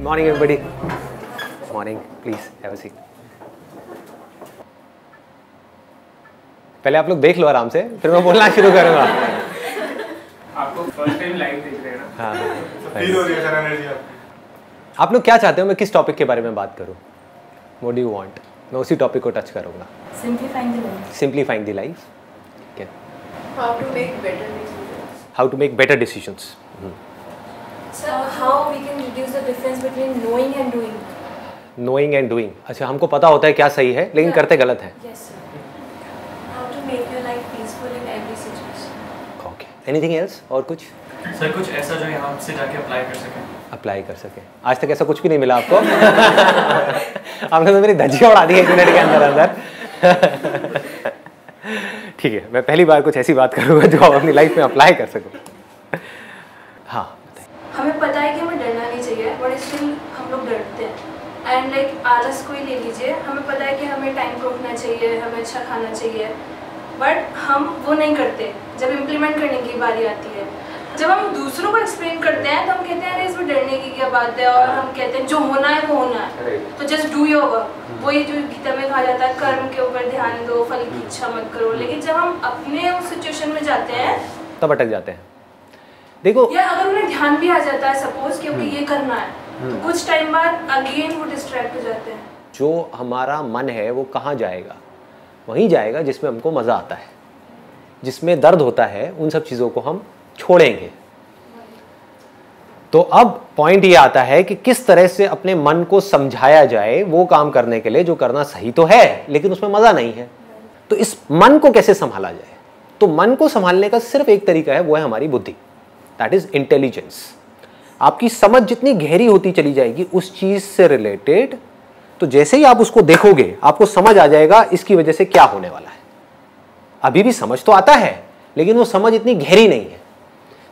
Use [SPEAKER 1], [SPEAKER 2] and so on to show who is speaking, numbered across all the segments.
[SPEAKER 1] Morning everybody. Morning. Please have a seat. पहले आप लोग देख लो आराम से, फिर मैं बोलना शुरू करूँगा।
[SPEAKER 2] आपको फर्स्ट टाइम लाइव देख रहे हैं ना?
[SPEAKER 1] हाँ।
[SPEAKER 2] फील हो रही है सर एनर्जी
[SPEAKER 1] आप लोग क्या चाहते हो मैं किस टॉपिक के बारे में बात करूँ? What do you want? मैं उसी टॉपिक को टच करूँगा।
[SPEAKER 3] Simplifying the life.
[SPEAKER 1] Simplifying the life. Okay.
[SPEAKER 3] How to make better decisions.
[SPEAKER 1] How to make better decisions.
[SPEAKER 3] Sir, how we can reduce the difference between knowing and doing?
[SPEAKER 1] Knowing and doing. अच्छा हमको पता होता है क्या सही है लेकिन करते गलत है.
[SPEAKER 3] Yes sir. How to make your life peaceful in every situation.
[SPEAKER 1] Okay. Anything else? और कुछ?
[SPEAKER 2] सर कुछ ऐसा जो यहाँ से जाके अप्लाई कर सकें?
[SPEAKER 1] अप्लाई कर सके। आज तक ऐसा कुछ भी नहीं मिला आपको? आपने तो मेरी धज्जियाँ उड़ा दी 1 मिनट के अंदर अंदर। ठीक है, मैं पहली बार कुछ ऐसी बात करूँगा जो आप अपनी लाइफ में अप्लाई कर सको। हाँ
[SPEAKER 3] हमें पता है कि हमें डरना नहीं चाहिए, बट स्टिल हम लोग डरते हैं। एंड लाइक आलस को ही ले लीजिए, हमें पता है कि हमें टाइम पे उठना चाहिए, हमें अच्छा खाना चाहिए, बट हम वो नहीं करते। जब इम्प्लीमेंट करने की बारी आती है, जब हम दूसरों को एक्सप्लेन करते हैं तो हम कहते हैं अरे इसमें डरने की क्या बात है, और हम कहते हैं जो होना है वो होना है, तो जस्ट डू योर वर्क। वही जो गीता में कहा जाता है कर्म के ऊपर ध्यान दो, फल की इच्छा मत करो। लेकिन जब हम अपने उस सिचुएशन में जाते हैं
[SPEAKER 1] तब अटक जाते हैं। देखो
[SPEAKER 3] या अगर उन्हें ध्यान भी आ जाता है सपोज क्योंकि ये करना है, तो कुछ टाइम बाद अगेन वो डिस्ट्रैक्ट हो जाते हैं।
[SPEAKER 1] जो हमारा मन है वो कहाँ जाएगा? वहीं जाएगा जिसमें हमको मज़ा आता है। जिसमें दर्द होता है उन सब चीज़ों को हम छोड़ेंगे। तो अब पॉइंट ये आता है कि किस तरह से अपने मन को समझाया जाए वो काम करने के लिए जो करना सही तो है लेकिन उसमें मज़ा नहीं है। तो इस मन को कैसे संभाला जाए? तो मन को संभालने का सिर्फ एक तरीका है, वो है हमारी बुद्धि। That is intelligence. आपकी समझ जितनी गहरी होती चली जाएगी उस चीज से रिलेटेड, तो जैसे ही आप उसको देखोगे आपको समझ आ जाएगा इसकी वजह से क्या होने वाला है। अभी भी समझ तो आता है लेकिन वो समझ इतनी गहरी नहीं है।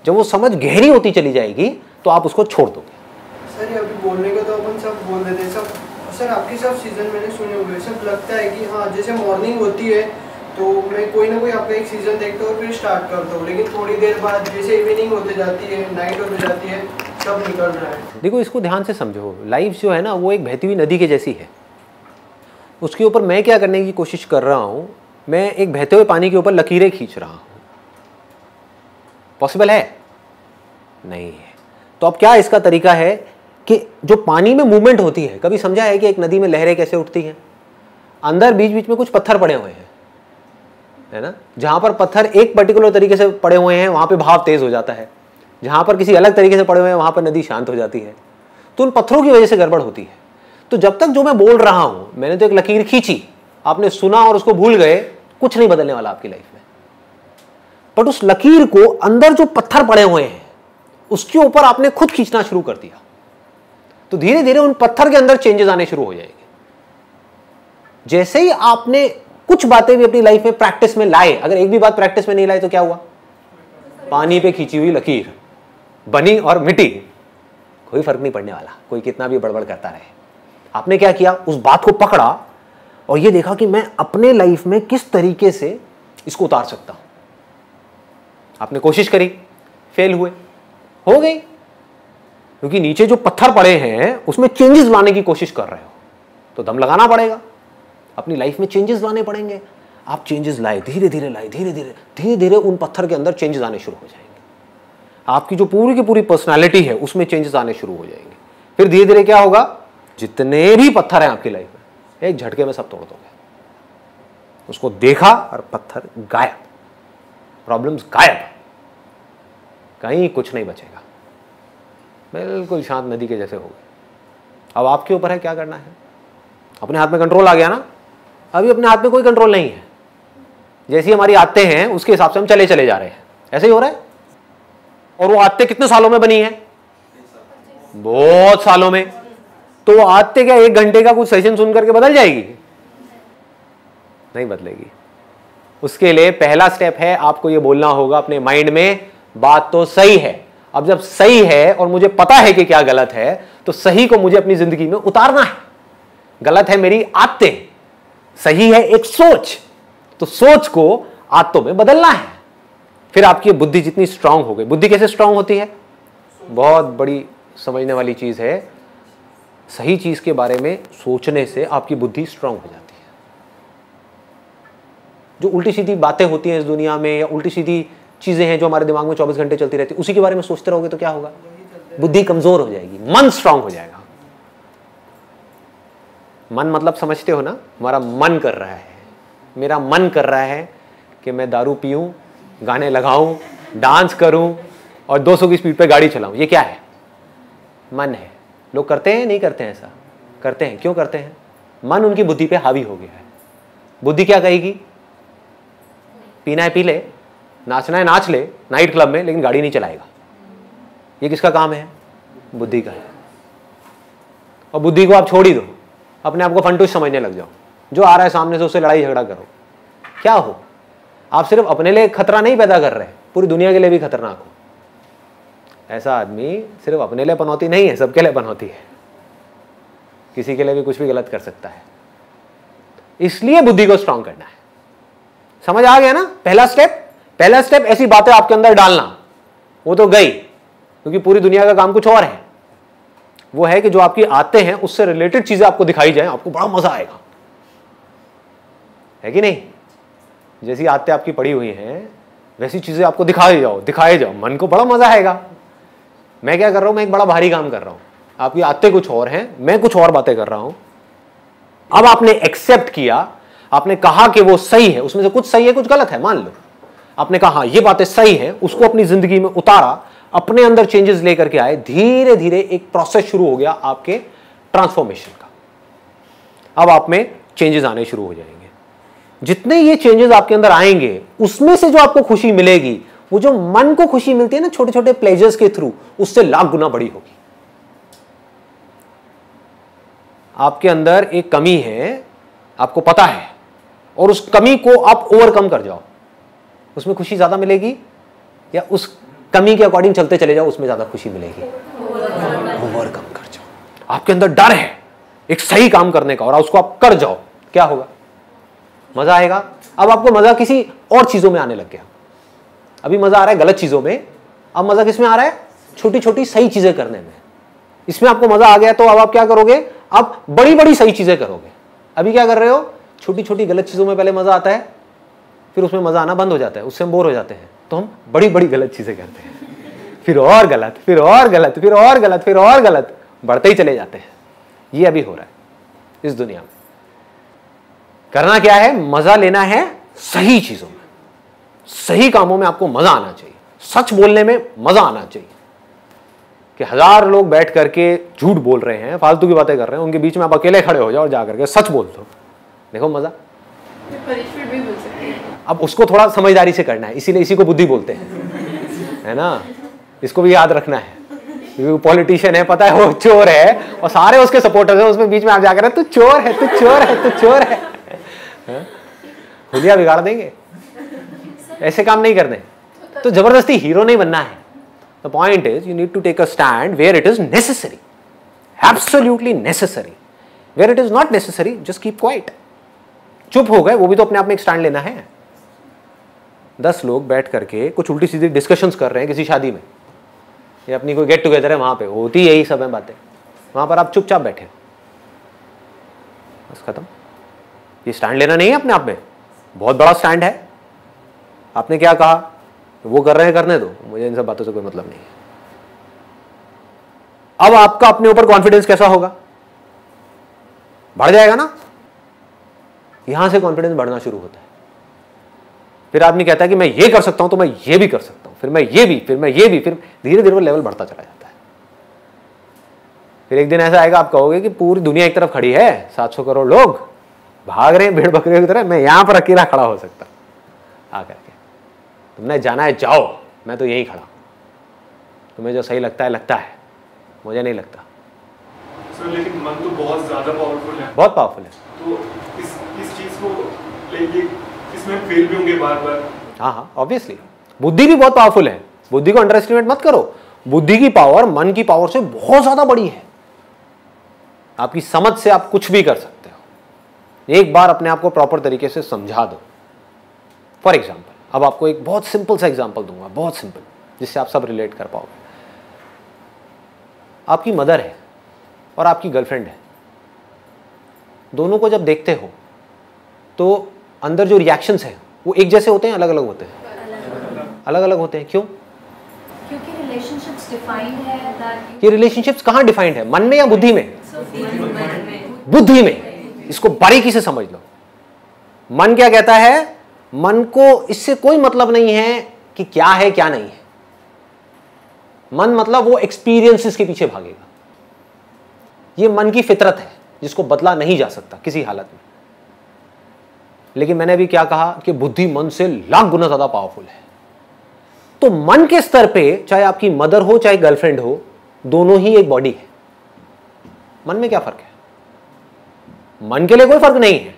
[SPEAKER 1] जब वो समझ गहरी होती चली जाएगी तो आप उसको छोड़ दोगे।
[SPEAKER 4] सर ये अभी बोलने को तो अपन सब बोल देते हैं सब। सर आपके सब सीजन मैंने सुने हुए, सब लगता है कि हाँ जैसे मॉर्निंग होती है तो मैं कोई ना कोई आपका एक सीजन देखता हूँ और फिर स्टार्ट करता हूँ, लेकिन थोड़ी देर बाद जैसे इवनिंग होते जाती है, नाइट होते जाती है, सब निकल रहा है।
[SPEAKER 1] देखो इसको ध्यान से समझो। लाइफ जो है ना वो एक बहती हुई नदी के जैसी है। उसके ऊपर मैं क्या करने की कोशिश कर रहा हूँ, मैं एक बहते हुए पानी के ऊपर लकीरें खींच रहा हूँ। पॉसिबल है? नहीं है। तो अब क्या इसका तरीका है कि जो पानी में मूवमेंट होती है, कभी समझा है कि एक नदी में लहरें कैसे उठती हैं? अंदर बीच बीच में कुछ पत्थर पड़े हुए हैं, है ना? जहां पर पत्थर एक पर्टिकुलर तरीके से पड़े हुए हैं वहां पे भाव तेज हो जाता है, जहां पर किसी अलग तरीके से पड़े हुए हैं वहां पर नदी शांत हो जाती है। तो उन पत्थरों की वजह से गड़बड़ होती है। तो जब तक जो मैं बोल रहा हूं, मैंने तो एक लकीर खींची, आपने सुना और उसको भूल गए, कुछ नहीं बदलने वाला आपकी लाइफ में। बट उस लकीर को अंदर जो पत्थर पड़े हुए हैं उसके ऊपर आपने खुद खींचना शुरू कर दिया, तो धीरे धीरे उन पत्थर के अंदर चेंजेस आने शुरू हो जाएंगे। जैसे ही आपने कुछ बातें भी अपनी लाइफ में प्रैक्टिस में लाए, अगर एक भी बात प्रैक्टिस में नहीं लाए तो क्या हुआ? पानी पे खींची हुई लकीर बनी और मिटी, कोई फर्क नहीं पड़ने वाला, कोई कितना भी बड़बड़ करता रहे। आपने क्या किया? उस बात को पकड़ा और ये देखा कि मैं अपने लाइफ में किस तरीके से इसको उतार सकता हूं। आपने कोशिश करी, फेल हुए, हो गई, क्योंकि नीचे जो पत्थर पड़े हैं उसमें चेंजेस लाने की कोशिश कर रहे हो, तो दम लगाना पड़ेगा, अपनी लाइफ में चेंजेस लाने पड़ेंगे। आप चेंजेस लाए, धीरे धीरे लाए, धीरे धीरे उन पत्थर के अंदर चेंजेस आने शुरू हो जाएंगे। आपकी जो पूरी की पूरी पर्सनालिटी है उसमें चेंजेस आने शुरू हो जाएंगे। फिर धीरे धीरे क्या होगा? जितने भी पत्थर हैं आपकी लाइफ में एक झटके में सब तोड़ दोगे। उसको देखा और पत्थर गायब, प्रॉब्लम्स गायब, कहीं कुछ नहीं बचेगा, बिल्कुल शांत नदी के जैसे हो गए। अब आपके ऊपर है क्या करना है। अपने हाथ में कंट्रोल आ गया ना? अभी अपने हाथ में कोई कंट्रोल नहीं है। जैसी हमारी आदतें हैं उसके हिसाब से हम चले जा रहे हैं, ऐसे ही हो रहा है। और वो आदतें कितने सालों में बनी हैं? बहुत सालों में। तो वो आदतें क्या 1 घंटे का कुछ सेशन सुन करके बदल जाएगी? नहीं बदलेगी। उसके लिए पहला स्टेप है आपको ये बोलना होगा अपने माइंड में, बात तो सही है। अब जब सही है और मुझे पता है कि क्या गलत है, तो सही को मुझे अपनी जिंदगी में उतारना है। गलत है मेरी आदतें, सही है एक सोच, तो सोच को आदतों में बदलना है। फिर आपकी बुद्धि जितनी स्ट्रांग हो गई। बुद्धि कैसे स्ट्रांग होती है? बहुत बड़ी समझने वाली चीज है। सही चीज के बारे में सोचने से आपकी बुद्धि स्ट्रांग हो जाती है। जो उल्टी सीधी बातें होती हैं इस दुनिया में या उल्टी सीधी चीजें हैं जो हमारे दिमाग में 24 घंटे चलती रहती है, उसी के बारे में सोचते रहोगे तो क्या होगा? बुद्धि कमजोर हो जाएगी, मन स्ट्रांग हो जाएगा। मन मतलब समझते हो ना, हमारा मन कर रहा है, मेरा मन कर रहा है कि मैं दारू पीऊं, गाने लगाऊं, डांस करूं और 200 की स्पीड पे गाड़ी चलाऊं। ये क्या है? मन है। लोग करते हैं नहीं करते हैं? ऐसा करते हैं। क्यों करते हैं? मन उनकी बुद्धि पे हावी हो गया है। बुद्धि क्या कहेगी? पीना है पी ले, नाचना है नाच ले नाइट क्लब में, लेकिन गाड़ी नहीं चलाएगा। ये किसका काम है? बुद्धि का है। और बुद्धि को आप छोड़ ही दो, अपने आप को फंटूस समझने लग जाओ। जो आ रहा है सामने से उससे लड़ाई झगड़ा करो। क्या हो? आप सिर्फ अपने लिए खतरा नहीं पैदा कर रहे, पूरी दुनिया के लिए भी खतरनाक हो। ऐसा आदमी सिर्फ अपने लिए पनौती नहीं है, सबके लिए पनौती है। किसी के लिए भी कुछ भी गलत कर सकता है। इसलिए बुद्धि को स्ट्रांग करना है। समझ आ गया ना? पहला स्टेप ऐसी बातें आपके अंदर डालना। वो तो गई, क्योंकि पूरी दुनिया का काम कुछ और है। वो है कि जो आपकी आते हैं उससे रिलेटेड चीजें आपको दिखाई जाए, आपको बड़ा मजा आएगा, है कि नहीं? जैसी आते आपकी पड़ी हुई हैं वैसी चीजें आपको दिखाए जाओ, मन को बड़ा मजा आएगा। मैं क्या कर रहा हूं? मैं एक बड़ा भारी काम कर रहा हूं, आपकी आते कुछ और हैं, मैं कुछ और बातें कर रहा हूं। अब आपने एक्सेप्ट किया, आपने कहा कि वो सही है, उसमें से कुछ सही है कुछ गलत है, मान लो। आपने कहा ये बातें सही हैं, उसको अपनी जिंदगी में उतारा, अपने अंदर चेंजेस लेकर के आए, धीरे धीरे एक प्रोसेस शुरू हो गया आपके ट्रांसफॉर्मेशन का। अब आप में चेंजेस आने शुरू हो जाएंगे। जितने ये चेंजेस आपके अंदर आएंगे, उसमें से जो आपको खुशी मिलेगी, वो जो मन को खुशी मिलती है ना छोटे छोटे प्लेजर्स के थ्रू, उससे लाख गुना बड़ी होगी। आपके अंदर एक कमी है, आपको पता है, और उस कमी को आप ओवरकम कर जाओ, उसमें खुशी ज्यादा मिलेगी, या उस कमी के अकॉर्डिंग चलते चले जाओ, उसमें ज्यादा खुशी मिलेगी? ओवरकम कर जाओ। आपके अंदर डर है एक सही काम करने का और उसको आप कर जाओ, क्या होगा? मजा आएगा। अब आपको मजा किसी और चीजों में आने लग गया। अभी मजा आ रहा है गलत चीजों में, अब मजा किस में आ रहा है? छोटी छोटी सही चीजें करने में। इसमें आपको मजा आ गया तो अब आप क्या करोगे? आप बड़ी बड़ी सही चीजें करोगे। अभी क्या कर रहे हो? छोटी छोटी गलत चीजों में पहले मजा आता है, फिर उसमें मजा आना बंद हो जाता है, उससे हम बोर हो जाते हैं, तो हम बड़ी बड़ी गलत चीजें करते हैं, फिर और गलत, फिर और गलत, फिर और गलत, फिर और गलत, बढ़ते ही चले जाते हैं। ये अभी हो रहा है इस दुनिया में। करना क्या है? मजा लेना है सही चीजों में, सही कामों में आपको मजा आना चाहिए। सच बोलने में मजा आना चाहिए। कि 1000 लोग बैठ करके झूठ बोल रहे हैं, फालतू की बातें कर रहे हैं, उनके बीच में आप अकेले खड़े हो जाओ और जाकर के सच बोल दो, देखो मजा। अब उसको थोड़ा समझदारी से करना है, इसीलिए इसी को बुद्धि बोलते हैं, है ना? इसको भी याद रखना है, क्योंकि पॉलिटिशियन है, पता है वो चोर है और सारे उसके सपोर्टर्स हैं, उसमें बीच में आप जाकर तू चोर है, तू चोर है, तू चोर है, हुलिया बिगाड़ देंगे। ऐसे काम नहीं करने। तो जबरदस्ती हीरो नहीं बनना है। The point is you need to take a stand where it is necessary, absolutely necessary. Where it is not necessary just keep quiet. चुप हो गए, वो भी तो अपने आप में एक स्टैंड लेना है। 10 लोग बैठ करके कुछ उल्टी सीधी डिस्कशंस कर रहे हैं किसी शादी में, या अपनी कोई गेट टुगेदर है, वहां पे होती यही सब है बातें, वहां पर आप चुपचाप बैठे, बस खत्म। ये स्टैंड लेना नहीं है अपने आप में, बहुत बड़ा स्टैंड है। आपने क्या कहा? वो कर रहे हैं, करने दो, मुझे इन सब बातों से कोई मतलब नहीं है। अब आपका अपने ऊपर कॉन्फिडेंस कैसा होगा? बढ़ जाएगा ना? यहां से कॉन्फिडेंस बढ़ना शुरू होता है। फिर आदमी कहता है कि मैं ये कर सकता हूं तो मैं ये भी कर सकता हूं, फिर मैं ये भी, फिर मैं ये भी, फिर धीरे धीरे वो लेवल बढ़ता चला जाता है। फिर एक दिन ऐसा आएगा, आप कहोगे कि पूरी दुनिया एक तरफ खड़ी है, 700 करोड़ लोग भाग रहे हैं भेड़ बकरियों की तरह, मैं यहां पर अकेला खड़ा हो सकता आकर के। तुमने जाना है जाओ, मैं तो यहीं खड़ा। तुम्हें जो सही लगता है लगता है, मुझे नहीं लगता।
[SPEAKER 2] लेकिन मन तो बहुत ज्यादा पावरफुल है,
[SPEAKER 1] बहुत पावरफुल है।
[SPEAKER 2] तो इस चीज को लेके इसमें फेल भी होंगे बार बार।
[SPEAKER 1] हाँ, ऑब्वियसली। बुद्धि भी बहुत पावरफुल है, बुद्धि को अंडर एस्टिमेट मत करो। बुद्धि की पावर मन की पावर से बहुत ज्यादा बड़ी है। आपकी समझ से आप कुछ भी कर सकते हो। एक बार अपने आप को प्रॉपर तरीके से समझा दो। फॉर एग्जाम्पल, अब आपको एक बहुत सिंपल सा एग्जाम्पल दूंगा, बहुत सिंपल, जिससे आप सब रिलेट कर पाओगे। आपकी मदर है, और आपकी गर्लफ्रेंड है, दोनों को जब देखते हो तो अंदर जो रिएक्शंस हैं वो एक जैसे होते हैं, अलग अलग होते हैं? अलग अलग होते हैं। क्यों?
[SPEAKER 5] क्योंकि रिलेशनशिप्स डिफाइंड है दैट
[SPEAKER 1] ये रिलेशनशिप्स कहाँ डिफाइंड है, मन में या बुद्धि में? बुद्धि में। इसको बारीकी से समझ लो। मन क्या कहता है? मन को इससे कोई मतलब नहीं है कि क्या है क्या नहीं है। मन मतलब वो एक्सपीरियंसेस के पीछे भागेगा। ये मन की फितरत है जिसको बदला नहीं जा सकता किसी हालत में। लेकिन मैंने अभी क्या कहा कि बुद्धि मन से लाख गुना ज्यादा पावरफुल है। तो मन के स्तर पे चाहे आपकी मदर हो चाहे गर्लफ्रेंड हो, दोनों ही एक बॉडी है। मन में क्या फर्क है? मन के लिए कोई फर्क नहीं है।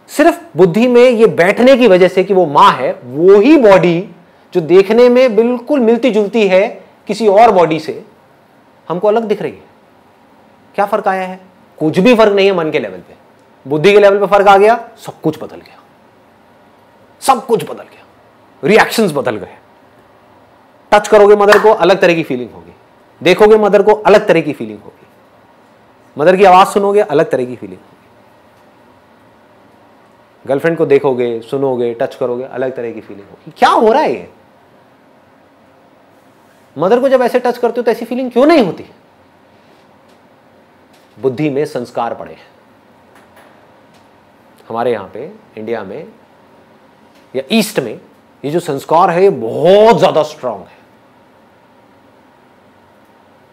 [SPEAKER 1] सिर्फ बुद्धि में ये बैठने की वजह से कि वो मां है, वो ही बॉडी जो देखने में बिल्कुल मिलती जुलती है किसी और बॉडी से, हमको अलग दिख रही है। क्या फर्क आया है? कुछ भी फर्क नहीं है। मन के लेवल पे, बुद्धि के लेवल पे फर्क आ गया, सब कुछ बदल गया। सब कुछ बदल गया, रिएक्शंस बदल गए। टच करोगे मदर को, अलग तरह की फीलिंग होगी। देखोगे मदर को, अलग तरह की फीलिंग होगी। मदर की आवाज सुनोगे, अलग तरह की फीलिंग होगी। गर्लफ्रेंड को देखोगे, सुनोगे, टच करोगे, अलग तरह की फीलिंग होगी। क्या हो रहा है ये? मदर को जब ऐसे टच करते हो तो ऐसी फीलिंग क्यों नहीं होती? बुद्धि में संस्कार पड़े हैं। हमारे यहां पे इंडिया में या ईस्ट में ये जो संस्कार है ये बहुत ज्यादा स्ट्रांग है।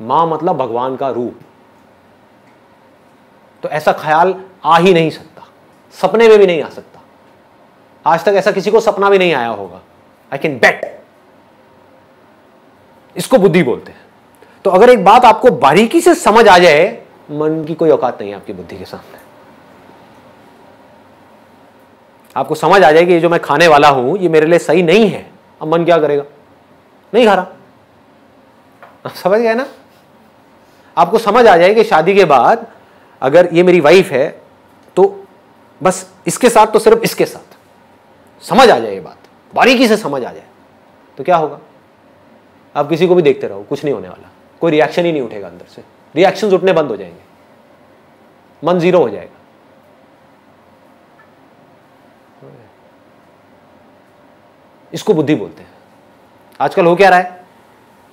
[SPEAKER 1] मां मतलब भगवान का रूप। तो ऐसा ख्याल आ ही नहीं सकता, सपने में भी नहीं आ सकता। आज तक ऐसा किसी को सपना भी नहीं आया होगा। I can bet. इसको बुद्धि बोलते हैं। तो अगर एक बात आपको बारीकी से समझ आ जाए, मन की कोई औकात नहीं है आपकी बुद्धि के सामने। आपको समझ आ जाए कि ये जो मैं खाने वाला हूं ये मेरे लिए सही नहीं है, अब मन क्या करेगा? नहीं खा रहा। आप समझ गए ना? आपको समझ आ जाए कि शादी के बाद अगर ये मेरी वाइफ है तो बस इसके साथ तो सिर्फ इसके साथ, समझ आ जाए ये बात, बारीकी से समझ आ जाए, तो क्या होगा? आप किसी को भी देखते रहो, कुछ नहीं होने वाला। कोई रिएक्शन ही नहीं उठेगा अंदर से। रिएक्शंस उठने बंद हो जाएंगे, मन जीरो हो जाएगा। इसको बुद्धि बोलते हैं। आजकल हो क्या रहा है?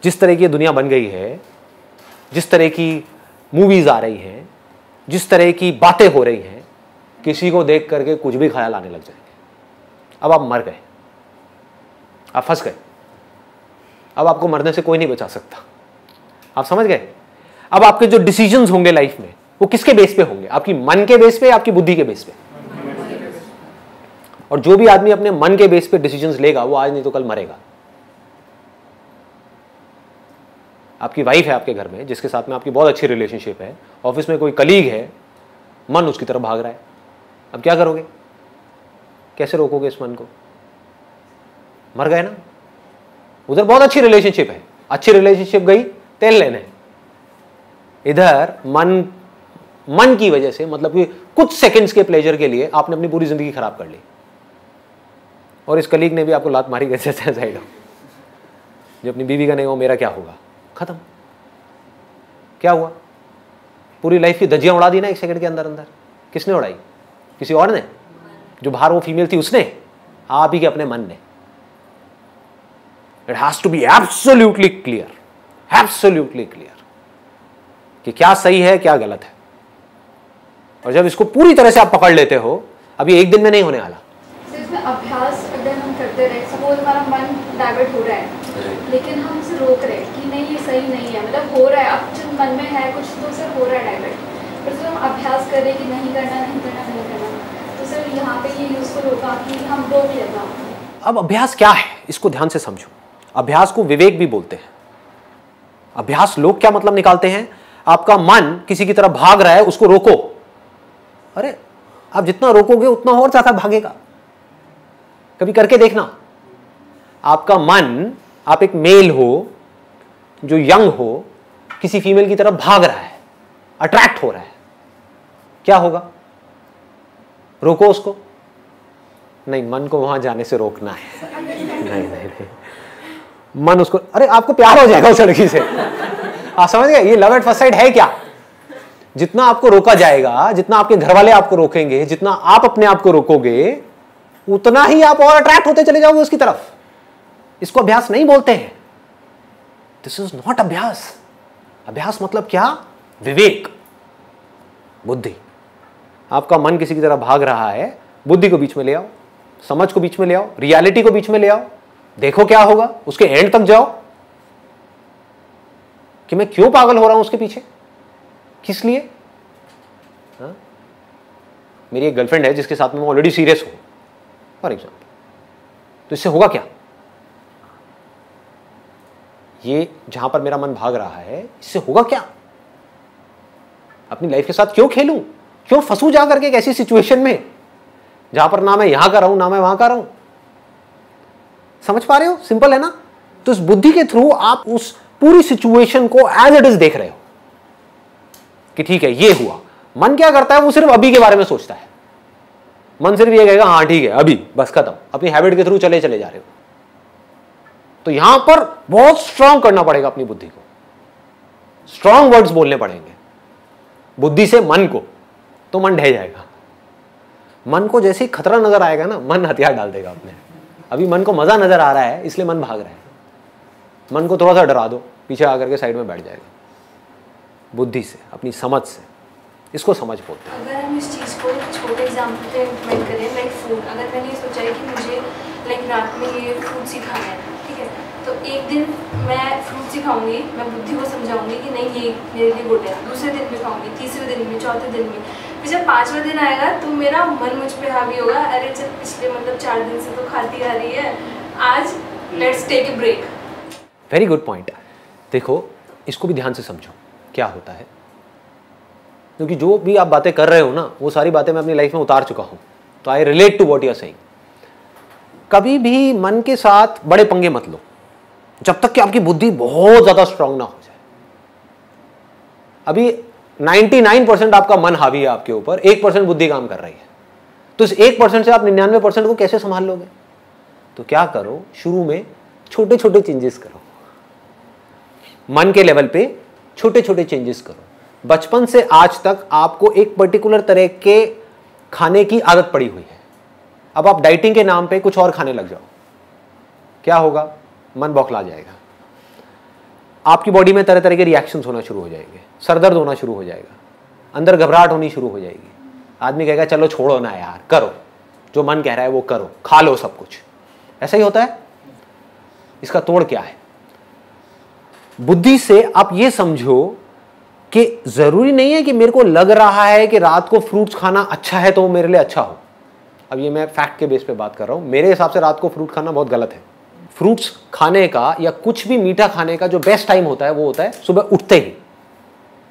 [SPEAKER 1] जिस तरह की दुनिया बन गई है, जिस तरह की मूवीज आ रही हैं, जिस तरह की बातें हो रही हैं, किसी को देख करके कुछ भी ख्याल आने लग जाएंगे। अब आप मर गए, आप फंस गए। अब आपको मरने से कोई नहीं बचा सकता। आप समझ गए? अब आपके जो डिसीजंस होंगे लाइफ में वो किसके बेस पे होंगे? आपकी मन के बेस पे, आपकी बुद्धि के बेस पे? और जो भी आदमी अपने मन के बेस पे डिसीजंस लेगा वो आज नहीं तो कल मरेगा। आपकी वाइफ है आपके घर में जिसके साथ में आपकी बहुत अच्छी रिलेशनशिप है, ऑफिस में कोई कलीग है, मन उसकी तरफ भाग रहा है। अब क्या करोगे? कैसे रोकोगे इस मन को? मर गए ना। उधर बहुत अच्छी रिलेशनशिप है, अच्छी रिलेशनशिप गई तेल लेने। इधर मन की वजह से, मतलब कि कुछ सेकंड्स के प्लेजर के लिए आपने अपनी पूरी जिंदगी खराब कर ली। और इस कलीग ने भी आपको लात मारी कैसे साइड, जो अपनी बीवी का नहीं हो मेरा क्या होगा? खत्म। क्या हुआ? पूरी लाइफ की धज्जियां उड़ा दी ना एक सेकंड के अंदर अंदर। किसने उड़ाई? किसी और ने? जो बाहर वो फीमेल थी उसने? आप ही के अपने मन ने। It has to be absolutely clear, absolutely clear कि क्या सही है क्या गलत है। और जब इसको पूरी तरह से आप पकड़ लेते हो, अभी एक दिन में नहीं होने वाला।
[SPEAKER 5] इसमें अभ्यास अगर हम करते रहे, सपोज हमारा मन डाइवर्ट हो रहा है लेकिन हम उसे रोक रहे हैं कि नहीं ये सही नहीं है, मतलब हो रहा है, अब जो मन में है कुछ तो उसे हो रहा है डाइवर्ट, पर जब हम अभ्यास कर रहे हैं कि नहीं करना नहीं करना नहीं करना, तो सिर्फ यहाँ पे ये यूज़फुल होगा कि हम रोक लेना।
[SPEAKER 1] अब अभ्यास क्या है इसको ध्यान से समझो। अभ्यास को विवेक भी बोलते हैं। अभ्यास लोग क्या मतलब निकालते हैं? आपका मन किसी की तरफ भाग रहा है, उसको रोको। अरे आप जितना रोकोगे उतना और ज्यादा भागेगा। कभी करके देखना। आपका मन, आप एक मेल हो जो यंग हो, किसी फीमेल की तरफ भाग रहा है, अट्रैक्ट हो रहा है, क्या होगा? रोको उसको? नहीं, मन को वहां जाने से रोकना है। नहीं नहीं नहीं, मन उसको, अरे आपको प्यार हो जाएगा उस लड़की से। आप समझ गए? ये लव एट फर्स्ट साइट है क्या? जितना आपको रोका जाएगा, जितना आपके घर वाले आपको रोकेंगे, जितना आप अपने आप को रोकोगे, उतना ही आप और अट्रैक्ट होते चले जाओगे उसकी तरफ। इसको अभ्यास नहीं बोलते हैं। दिस इज नॉट अभ्यास। अभ्यास मतलब क्या? विवेक, बुद्धि। आपका मन किसी की तरह भाग रहा है, बुद्धि को बीच में ले आओ, समझ को बीच में ले आओ, रियलिटी को बीच में ले आओ, देखो क्या होगा, उसके एंड तक जाओ कि मैं क्यों पागल हो रहा हूं उसके पीछे, किस लिए? हाँ? मेरी एक गर्लफ्रेंड है जिसके साथ में मैं ऑलरेडी सीरियस हूं फॉर एग्जाम्पल, तो इससे होगा क्या? ये जहां पर मेरा मन भाग रहा है, इससे होगा क्या? अपनी लाइफ के साथ क्यों खेलूं, क्यों फंसू जा करके एक ऐसी सिचुएशन में जहां पर ना मैं यहां का रहूं ना मैं वहां का रहूं? समझ पा रहे हो? सिंपल है ना? तो इस बुद्धि के थ्रू आप उस पूरी सिचुएशन को एज इट इज देख रहे हो कि ठीक है ये हुआ। मन क्या करता है? वो सिर्फ अभी के बारे में सोचता है। मन सिर्फ ये कहेगा हाँ ठीक है अभी, बस खत्म। अपनी हैबिट के थ्रू चले चले जा रहे हो। तो यहां पर बहुत स्ट्रांग करना पड़ेगा अपनी बुद्धि को, स्ट्रांग वर्ड्स बोलने पड़ेंगे बुद्धि से मन को, तो मन ढह जाएगा। मन को जैसे ही खतरा नजर आएगा ना, मन हथियार डाल देगा अपने। अभी मन को मजा नजर आ रहा है इसलिए मन भाग रहा है। मन को थोड़ा सा डरा दो, पीछे आकर के साइड में बैठ जाएगा। बुद्धि से, अपनी समझ से, इसको समझ बोलते हैं।
[SPEAKER 3] अगर हम इस चीज़ को छोटे एग्जाम्पल पे इम्प्लीमेंट करें, लाइक फूड, अगर मैंने ये सोचा है कि मुझे लाइक रात में ये फ्रूट ही खाना है, ठीक है, तो एक दिन मैं फ्रूट ही खाऊंगी, मैं बुद्धि को समझाऊंगी कि नहीं ये मेरे लिए गुड है, दूसरे दिन भी खाऊंगी, तीसरे दिन भी, चौथे दिन भी, फिर जब 5वां दिन आएगा तो मेरा मन मुझ पे हावी होगा, अरे चल पिछले मतलब 4 दिन से तो खाती आ रही है, आज let's take a break.
[SPEAKER 1] Very good point. देखो इसको भी ध्यान से समझो क्या होता है, क्योंकि जो भी आप बातें कर रहे हो ना, वो सारी बातें मैं अपनी लाइफ में उतार चुका हूं, तो I relate to what you are saying. कभी भी मन के साथ बड़े पंगे मत लो जब तक कि आपकी बुद्धि बहुत ज्यादा स्ट्रांग ना हो जाए। अभी 99% आपका मन हावी है आपके ऊपर, 1% बुद्धि काम कर रही है, तो इस 1% से आप 99% को कैसे संभाल लोगे? तो क्या करो, शुरू में छोटे छोटे चेंजेस करो, मन के लेवल पे छोटे छोटे चेंजेस करो। बचपन से आज तक आपको एक पर्टिकुलर तरह के खाने की आदत पड़ी हुई है, अब आप डाइटिंग के नाम पे कुछ और खाने लग जाओ, क्या होगा? मन बौखला जाएगा, आपकी बॉडी में तरह तरह के रिएक्शंस होना शुरू हो जाएंगे, सर दर्द होना शुरू हो जाएगा, अंदर घबराहट होनी शुरू हो जाएगी। आदमी कहेगा चलो छोड़ो ना यार, करो जो मन कह रहा है वो करो, खा लो सब कुछ। ऐसा ही होता है। इसका तोड़ क्या है? बुद्धि से आप ये समझो कि जरूरी नहीं है कि मेरे को लग रहा है कि रात को फ्रूट्स खाना अच्छा है तो वो मेरे लिए अच्छा हो। अब ये मैं फैक्ट के बेस पे बात कर रहा हूं, मेरे हिसाब से रात को फ्रूट खाना बहुत गलत है। फ्रूट्स खाने का या कुछ भी मीठा खाने का जो बेस्ट टाइम होता है वो होता है सुबह उठते ही।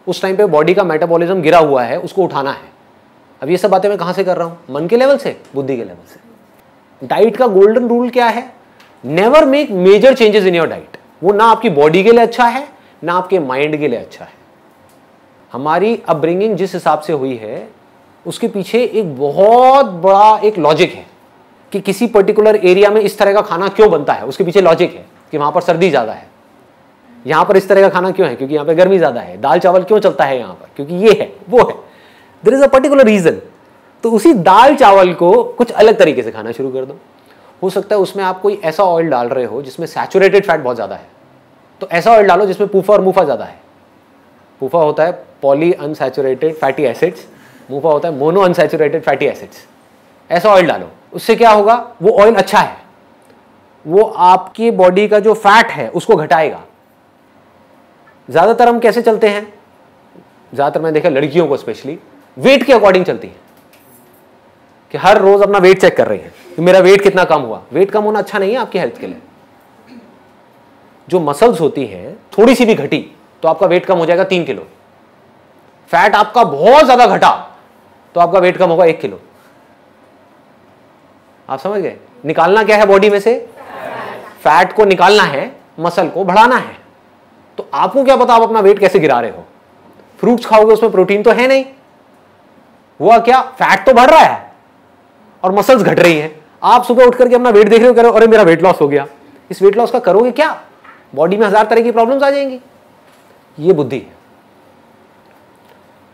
[SPEAKER 1] उस टाइम पे बॉडी का मेटाबॉलिज्म गिरा हुआ है, उसको उठाना है। अब ये सब बातें मैं कहां से कर रहा हूं? मन के लेवल से, बुद्धि के लेवल से। डाइट का गोल्डन रूल क्या है? Never make major changes in your diet. वो ना आपकी बॉडी के लिए अच्छा है ना आपके माइंड के लिए अच्छा है। हमारी अपब्रिंगिंग जिस हिसाब से हुई है उसके पीछे एक बहुत बड़ा एक लॉजिक है कि किसी पर्टिकुलर एरिया में इस तरह का खाना क्यों बनता है। उसके पीछे लॉजिक है कि वहां पर सर्दी ज्यादा है, यहां पर इस तरह का खाना क्यों है क्योंकि यहां पर गर्मी ज्यादा है। दाल चावल क्यों चलता है यहां पर क्योंकि ये है वो है, there is a particular reason. तो उसी दाल चावल को कुछ अलग तरीके से खाना शुरू कर दो। हो सकता है उसमें आप कोई ऐसा ऑयल डाल रहे हो जिसमें सैचुरेटेड फैट बहुत ज्यादा है, तो ऐसा ऑयल डालो जिसमें पूफा और मुफा ज्यादा है। पूफा होता है पॉली अनसैचुरेटेड फैटी एसिड्स, मुफा होता है मोनो अनसैचुरेटेड फैटी एसिड्स। ऐसा ऑयल डालो, उससे क्या होगा? वो ऑयल अच्छा है, वो आपकी बॉडी का जो फैट है उसको घटाएगा। ज्यादातर हम कैसे चलते हैं? ज्यादातर मैंने देखा लड़कियों को स्पेशली वेट के अकॉर्डिंग चलती है कि हर रोज अपना वेट चेक कर रही है कि मेरा वेट कितना कम हुआ। वेट कम होना अच्छा नहीं है आपकी हेल्थ के लिए। जो मसल्स होती हैं थोड़ी सी भी घटी तो आपका वेट कम हो जाएगा 3 किलो। फैट आपका बहुत ज्यादा घटा तो आपका वेट कम होगा 1 किलो। आप समझ गए? निकालना क्या है बॉडी में से? फैट को निकालना है, मसल को बढ़ाना है। तो आपको क्या पता आप अपना वेट कैसे गिरा रहे हो? फ्रूट्स खाओगे उसमें प्रोटीन तो है नहीं, हुआ क्या? फैट तो बढ़ रहा है और मसल्स घट रही हैं। आप सुबह उठ करके अपना वेट देख रहे हो, कह रहे हो अरे मेरा वेट लॉस हो गया। इस वेट लॉस का करोगे क्या? बॉडी में 1000 तरह की प्रॉब्लम्स आ जाएंगी। ये बुद्धि है।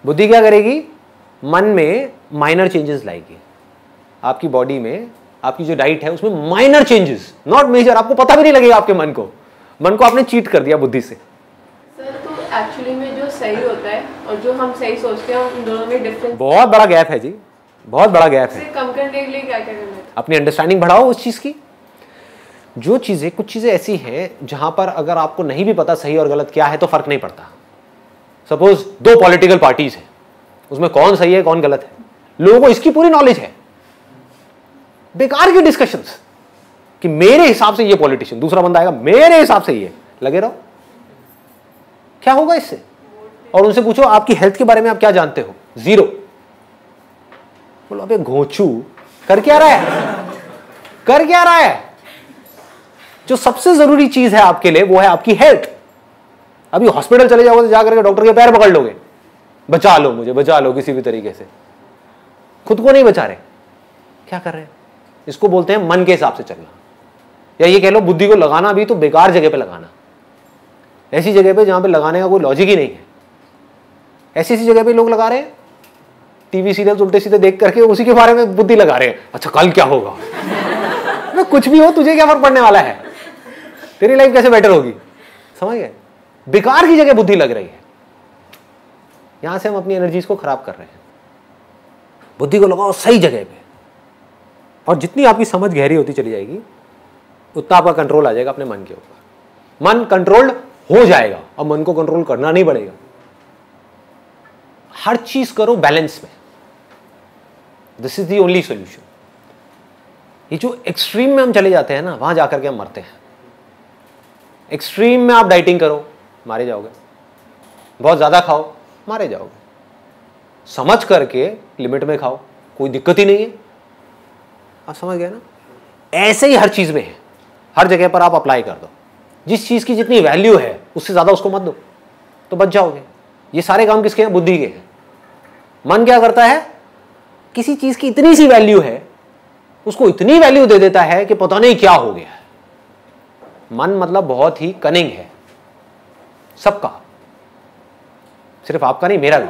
[SPEAKER 1] बुद्धि क्या करेगी? मन में माइनर चेंजेस लाएगी। आपकी बॉडी में आपकी जो डाइट है उसमें माइनर चेंजेस, नॉट मेजर, आपको पता भी नहीं लगेगा आपके मन को आपने चीट कर दिया बुद्धि से।
[SPEAKER 6] सर तो एक्चुअली में जो सही होता है और जो हम सही सोचते हैं उन दोनों में डिफरेंस
[SPEAKER 1] बहुत बड़ा गैप है जी, बहुत बड़ा गैप है।
[SPEAKER 6] कम करने के लिए क्या क्या करना है?
[SPEAKER 1] अपनी अंडरस्टैंडिंग बढ़ाओ उस चीज की। जो चीजें, कुछ चीजें ऐसी हैं जहां पर अगर आपको नहीं भी पता सही और गलत क्या है तो फर्क नहीं पड़ता। सपोज 2 पॉलिटिकल पार्टीज हैं, उसमें कौन सही है कौन गलत है, लोगों को इसकी पूरी नॉलेज है। बेकार की डिस्कशंस कि मेरे हिसाब से ये पॉलिटिशियन, दूसरा बंदा आएगा मेरे हिसाब से ये, लगे रहो। क्या होगा इससे? और उनसे पूछो आपकी हेल्थ के बारे में आप क्या जानते हो? 0। बोलो अबे घोंचू, कर क्या रहा है, कर क्या रहा है? जो सबसे जरूरी चीज है आपके लिए वो है आपकी हेल्थ। अभी हॉस्पिटल चले जाओगे तो जाकर के डॉक्टर के पैर पकड़ लोगे, बचा लो मुझे, बचा लो किसी भी तरीके से। खुद को नहीं बचा रहे, क्या कर रहे हैं? इसको बोलते हैं मन के हिसाब से चलना, या ये कह लो बुद्धि को लगाना भी तो बेकार जगह पे लगाना, ऐसी जगह पे जहां पे लगाने का कोई लॉजिक ही नहीं है। ऐसी ऐसी जगह पे लोग लगा रहे हैं, टीवी सीरियल उल्टे सीधे देख करके उसी के बारे में बुद्धि लगा रहे हैं। अच्छा कल क्या होगा? कुछ भी हो, तुझे क्या फर्क पड़ने वाला है? तेरी लाइफ कैसे बेटर होगी? समझ गए? बेकार की जगह बुद्धि लग रही है, यहां से हम अपनी एनर्जीज को खराब कर रहे हैं। बुद्धि को लगाओ सही जगह पे, और जितनी आपकी समझ गहरी होती चली जाएगी उतना आपका कंट्रोल आ जाएगा अपने मन के ऊपर। मन कंट्रोल्ड हो जाएगा, अब मन को कंट्रोल करना नहीं पड़ेगा। हर चीज करो बैलेंस में, this is the only solution. ये जो एक्सट्रीम में हम चले जाते हैं ना, वहां जाकर के हम मरते हैं। एक्सट्रीम में आप डाइटिंग करो, मारे जाओगे। बहुत ज्यादा खाओ, मारे जाओगे। समझ करके लिमिट में खाओ, कोई दिक्कत ही नहीं है। आप समझ गए ना? ऐसे ही हर चीज में है, हर जगह पर आप अप्लाई कर दो। जिस चीज की जितनी वैल्यू है उससे ज्यादा उसको मत दो, तो बच जाओगे। ये सारे काम किसके हैं? बुद्धि के हैं। मन क्या करता है? किसी चीज की इतनी सी वैल्यू है, उसको इतनी वैल्यू दे देता है कि पता नहीं क्या हो गया है। मन मतलब बहुत ही कनिंग है, सबका, सिर्फ आपका नहीं, मेरा भी।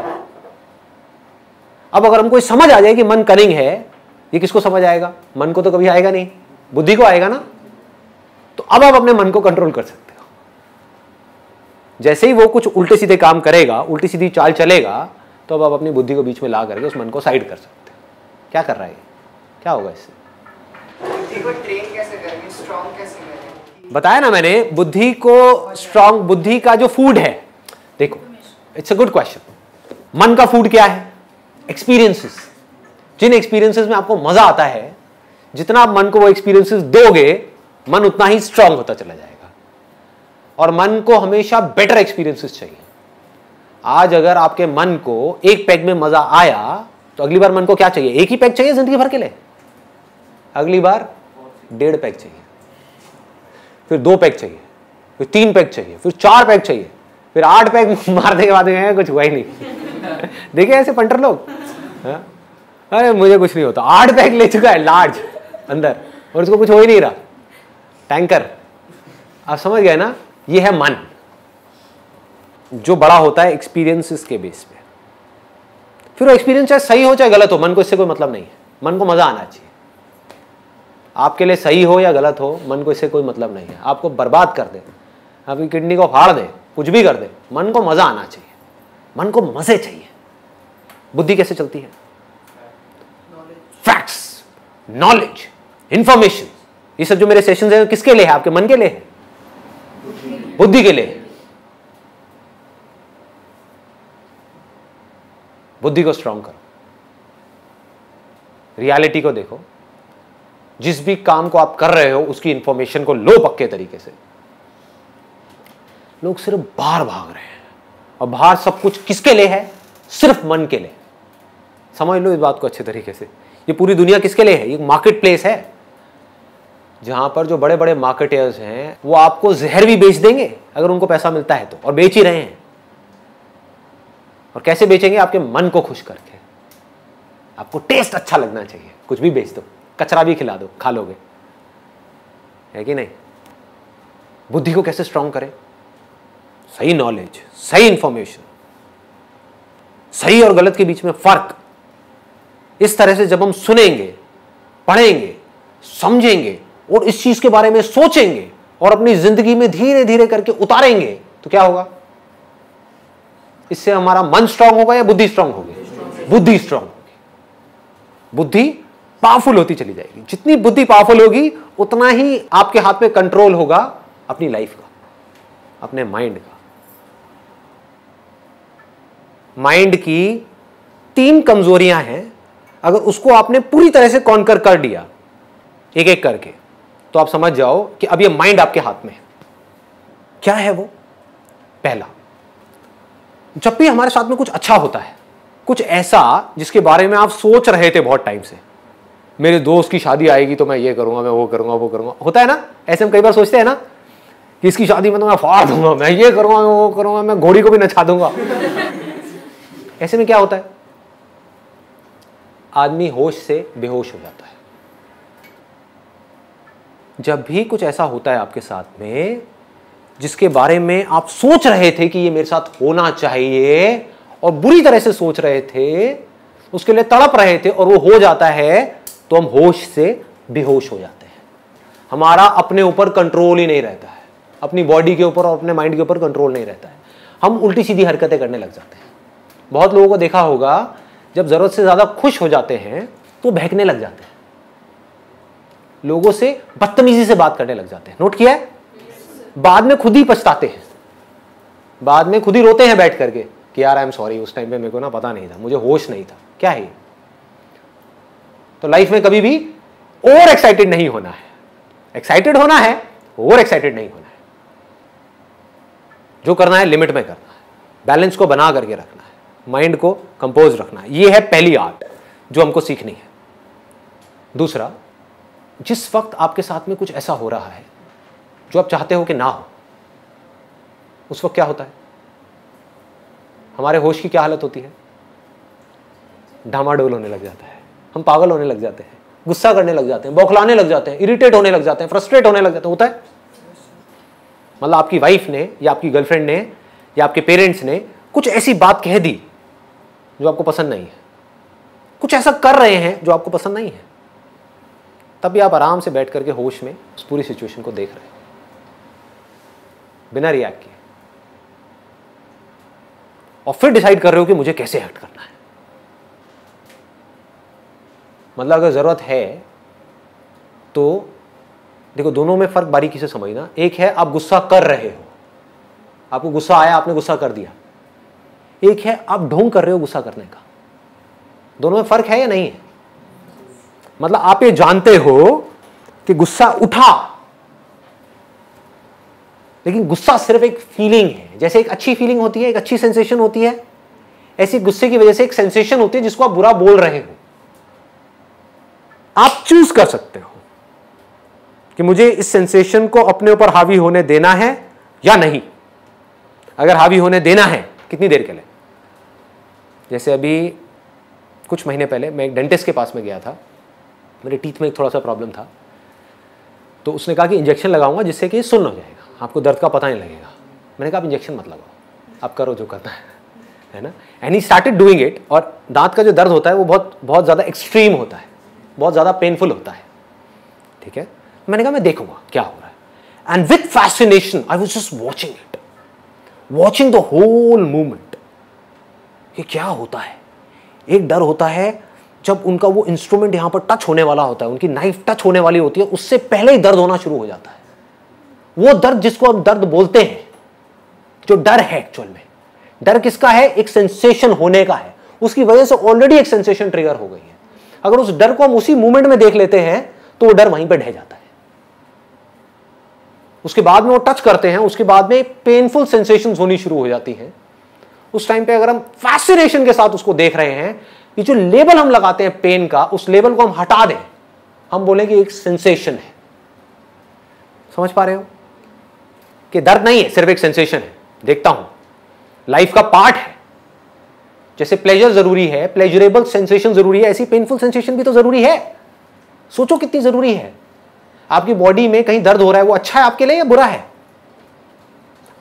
[SPEAKER 1] अब अगर हमको ये समझ आ जाए कि मन कनिंग है, ये किसको समझ आएगा? मन को तो कभी आएगा नहीं, बुद्धि को आएगा ना। तो अब आप अपने मन को कंट्रोल कर सकते हो। जैसे ही वो कुछ उल्टे सीधे काम करेगा, उल्टी सीधी चाल चलेगा, तो अब आप अपनी बुद्धि को बीच में ला करके उस मन को साइड कर सकते हो। क्या कर रहा है? क्या होगा इससे?
[SPEAKER 4] बुद्धि को ट्रेन कैसे करेंगे, स्ट्रॉन्ग कैसे करेंगे?
[SPEAKER 1] बताया ना मैंने, बुद्धि को स्ट्रॉन्ग, बुद्धि का जो फूड है, देखो इट्स अ गुड क्वेश्चन। मन का फूड क्या है? एक्सपीरियंसेस। जिन एक्सपीरियंसेस में आपको मजा आता है, जितना आप मन को वो एक्सपीरियंसेस दोगे, मन उतना ही स्ट्रांग होता चला जाएगा। और मन को हमेशा बेटर एक्सपीरियंसेस चाहिए। आज अगर आपके मन को एक पैग में मजा आया, तो अगली बार मन को क्या चाहिए? एक ही पैग चाहिए जिंदगी भर के लिए? अगली बार 1.5 पैग चाहिए, फिर 2 पैग चाहिए, फिर 3 पैग चाहिए, फिर 4 पैग चाहिए, फिर 8 पैग मारने के बाद कुछ हुआ ही नहीं। देखिए ऐसे पंटर लोग, अरे मुझे कुछ नहीं होता, 8 पैग ले चुका है लार्ज अंदर, और उसको कुछ हो ही नहीं रहा, टैंकर। आप समझ गए ना? ये है मन, जो बड़ा होता है एक्सपीरियंसेस के बेस पे। फिर वो एक्सपीरियंस चाहे सही हो चाहे गलत हो, मन को इससे कोई मतलब नहीं है। मन को मजा आना चाहिए। आपके लिए सही हो या गलत हो, मन को इससे कोई मतलब नहीं है। आपको बर्बाद कर दे, आपकी किडनी को फाड़ दे, कुछ भी कर दे, मन को मजा आना चाहिए। मन को मजे चाहिए। बुद्धि कैसे चलती है? Facts, knowledge, information. ये सब जो मेरे सेशंस हैं किसके लिए है? आपके मन के लिए है, बुद्धि के लिए। बुद्धि को स्ट्रांग करो, रियलिटी को देखो। जिस भी काम को आप कर रहे हो उसकी इंफॉर्मेशन को लो पक्के तरीके से। लोग सिर्फ बाहर भाग रहे हैं, और बाहर सब कुछ किसके लिए है? सिर्फ मन के लिए। समझ लो इस बात को अच्छे तरीके से। ये पूरी दुनिया किसके लिए है? ये मार्केट प्लेस है, जहां पर जो बड़े बड़े मार्केटर्स हैं वो आपको जहर भी बेच देंगे अगर उनको पैसा मिलता है तो, और बेच ही रहे हैं। और कैसे बेचेंगे? आपके मन को खुश करके। आपको टेस्ट अच्छा लगना चाहिए, कुछ भी बेच दो, कचरा भी खिला दो, खा लोगे, है कि नहीं? बुद्धि को कैसे स्ट्रांग करें? सही नॉलेज, सही इंफॉर्मेशन, सही और गलत के बीच में फर्क, इस तरह से जब हम सुनेंगे, पढ़ेंगे, समझेंगे और इस चीज के बारे में सोचेंगे और अपनी जिंदगी में धीरे धीरे करके उतारेंगे, तो क्या होगा? इससे हमारा मन स्ट्रांग होगा या बुद्धि स्ट्रांग होगी? बुद्धि स्ट्रांग होगी, बुद्धि पावरफुल होती चली जाएगी। जितनी बुद्धि पावरफुल होगी उतना ही आपके हाथ में कंट्रोल होगा अपनी लाइफ का, अपने माइंड का। माइंड की 3 कमजोरियां हैं, अगर उसको आपने पूरी तरह से कॉन्कर कर लिया एक एक करके, तो आप समझ जाओ कि अब ये माइंड आपके हाथ में है। क्या है वो? पहला, जब भी हमारे साथ में कुछ अच्छा होता है, कुछ ऐसा जिसके बारे में आप सोच रहे थे बहुत टाइम से, मेरे दोस्त की शादी आएगी तो मैं ये करूंगा, मैं वो करूंगा, वो करूंगा, होता है ना? ऐसे हम कई बार सोचते हैं ना कि इसकी शादी में तो मैं फाड़ दूंगा, मैं ये करूंगा, मैं वो करूंगा, मैं घोड़ी को भी नचा दूंगा। ऐसे में क्या होता है? आदमी होश से बेहोश हो जाता है। जब भी कुछ ऐसा होता है आपके साथ में जिसके बारे में आप सोच रहे थे कि ये मेरे साथ होना चाहिए और बुरी तरह से सोच रहे थे, उसके लिए तड़प रहे थे और वो हो जाता है, तो हम होश से बेहोश हो जाते हैं। हमारा अपने ऊपर कंट्रोल ही नहीं रहता है, अपनी बॉडी के ऊपर और अपने माइंड के ऊपर कंट्रोल नहीं रहता है। हम उल्टी सीधी हरकतें करने लग जाते हैं। बहुत लोगों को देखा होगा, जब जरूरत से ज्यादा खुश हो जाते हैं तो बहकने लग जाते हैं, लोगों से बदतमीजी से बात करने लग जाते हैं। नोट किया है? बाद में खुद ही पछताते हैं, बाद में खुद ही रोते हैं बैठ करके कि यार आई एम सॉरी, उस टाइम पे मेरे को ना पता नहीं था, मुझे होश नहीं था। क्या है? तो लाइफ में कभी भी ओवर एक्साइटेड नहीं होना है। एक्साइटेड होना है, ओवर एक्साइटेड नहीं होना है। जो करना है लिमिट में करना है, बैलेंस को बना करके रखना है, माइंड को कंपोज रखना है। ये है पहली आर्ट जो हमको सीखनी है। दूसरा, जिस वक्त आपके साथ में कुछ ऐसा हो रहा है जो आप चाहते हो कि ना हो, उस वक्त क्या होता है? हमारे होश की क्या हालत होती है? डामाडोल होने लग जाता है, हम पागल होने लग जाते हैं, गुस्सा करने लग जाते हैं, बौखलाने लग जाते हैं, इरिटेट होने लग जाते हैं, फ्रस्ट्रेट होने लग जाते हैं। होता है? मतलब आपकी वाइफ ने या आपकी गर्लफ्रेंड ने या आपके पेरेंट्स ने कुछ ऐसी बात कह दी जो आपको पसंद नहीं है, कुछ ऐसा कर रहे हैं जो आपको पसंद नहीं है, तब भी आप आराम से बैठ करके होश में उस पूरी सिचुएशन को देख रहे हैं बिना रिएक्ट किए, और फिर डिसाइड कर रहे हो कि मुझे कैसे एक्ट करना है। मतलब अगर जरूरत है तो देखो, दोनों में फर्क बारीकी से समझना। एक है आप गुस्सा कर रहे हो, आपको गुस्सा आया, आपने गुस्सा कर दिया। एक है आप ढोंग कर रहे हो गुस्सा करने का। दोनों में फर्क है या नहीं है? मतलब आप ये जानते हो कि गुस्सा उठा, लेकिन गुस्सा सिर्फ एक फीलिंग है। जैसे एक अच्छी फीलिंग होती है, एक अच्छी सेंसेशन होती है, ऐसी गुस्से की वजह से एक सेंसेशन होती है जिसको आप बुरा बोल रहे हो। आप चूज कर सकते हो कि मुझे इस सेंसेशन को अपने ऊपर हावी होने देना है या नहीं। अगर हावी होने देना है, कितनी देर के लिए? जैसे अभी कुछ महीने पहले मैं एक डेंटिस्ट के पास में गया था, मेरे टीथ में एक थोड़ा सा प्रॉब्लम था, तो उसने कहा कि इंजेक्शन लगाऊंगा जिससे कि सुन्न हो जाएगा, आपको दर्द का पता नहीं लगेगा। मैंने कहा आप इंजेक्शन मत लगाओ, आप करो जो करना है ना। And he started doing it. और दांत का जो दर्द होता है वो बहुत ज़्यादा एक्सट्रीम होता है, बहुत ज़्यादा पेनफुल होता है, ठीक है। मैंने कहा मैं देखूंगा क्या हो रहा है। And with fascination I was just watching it, watching the whole movement कि क्या होता है। एक डर होता है जब उनका वो इंस्ट्रूमेंट यहां पर टच होने वाला होता है, उनकी नाइफ टच होने वाली होती है, उससे पहले ही दर्द होना शुरू हो जाता है। वो दर्द जिसको हम दर्द बोलते हैं, जो डर है एक्चुअल में, डर किसका है? एक सेंसेशन होने का है। उसकी वजह से ऑलरेडी एक सेंसेशन ट्रिगर हो गई है। अगर उस डर को हम उसी मूवमेंट में देख लेते हैं तो वो डर वहीं पर ढह जाता है। उसके बाद में वो टच करते हैं, उसके बाद में पेनफुल सेंसेशंस होनी शुरू हो जाती हैं। उस टाइम पे अगर हम फैसिनेशन के साथ उसको देख रहे हैं, ये जो लेबल हम लगाते हैं पेन का, उस लेबल को हम हटा दें, हम बोलेंगे एक सेंसेशन है। समझ पा रहे हो कि दर्द नहीं है, सिर्फ एक सेंसेशन है। देखता हूं, लाइफ का पार्ट है। जैसे प्लेजर जरूरी है, प्लेजरेबल सेंसेशन जरूरी है, ऐसी पेनफुल सेंसेशन भी तो जरूरी है। सोचो कितनी जरूरी है। आपकी बॉडी में कहीं दर्द हो रहा है, वो अच्छा है आपके लिए या बुरा है?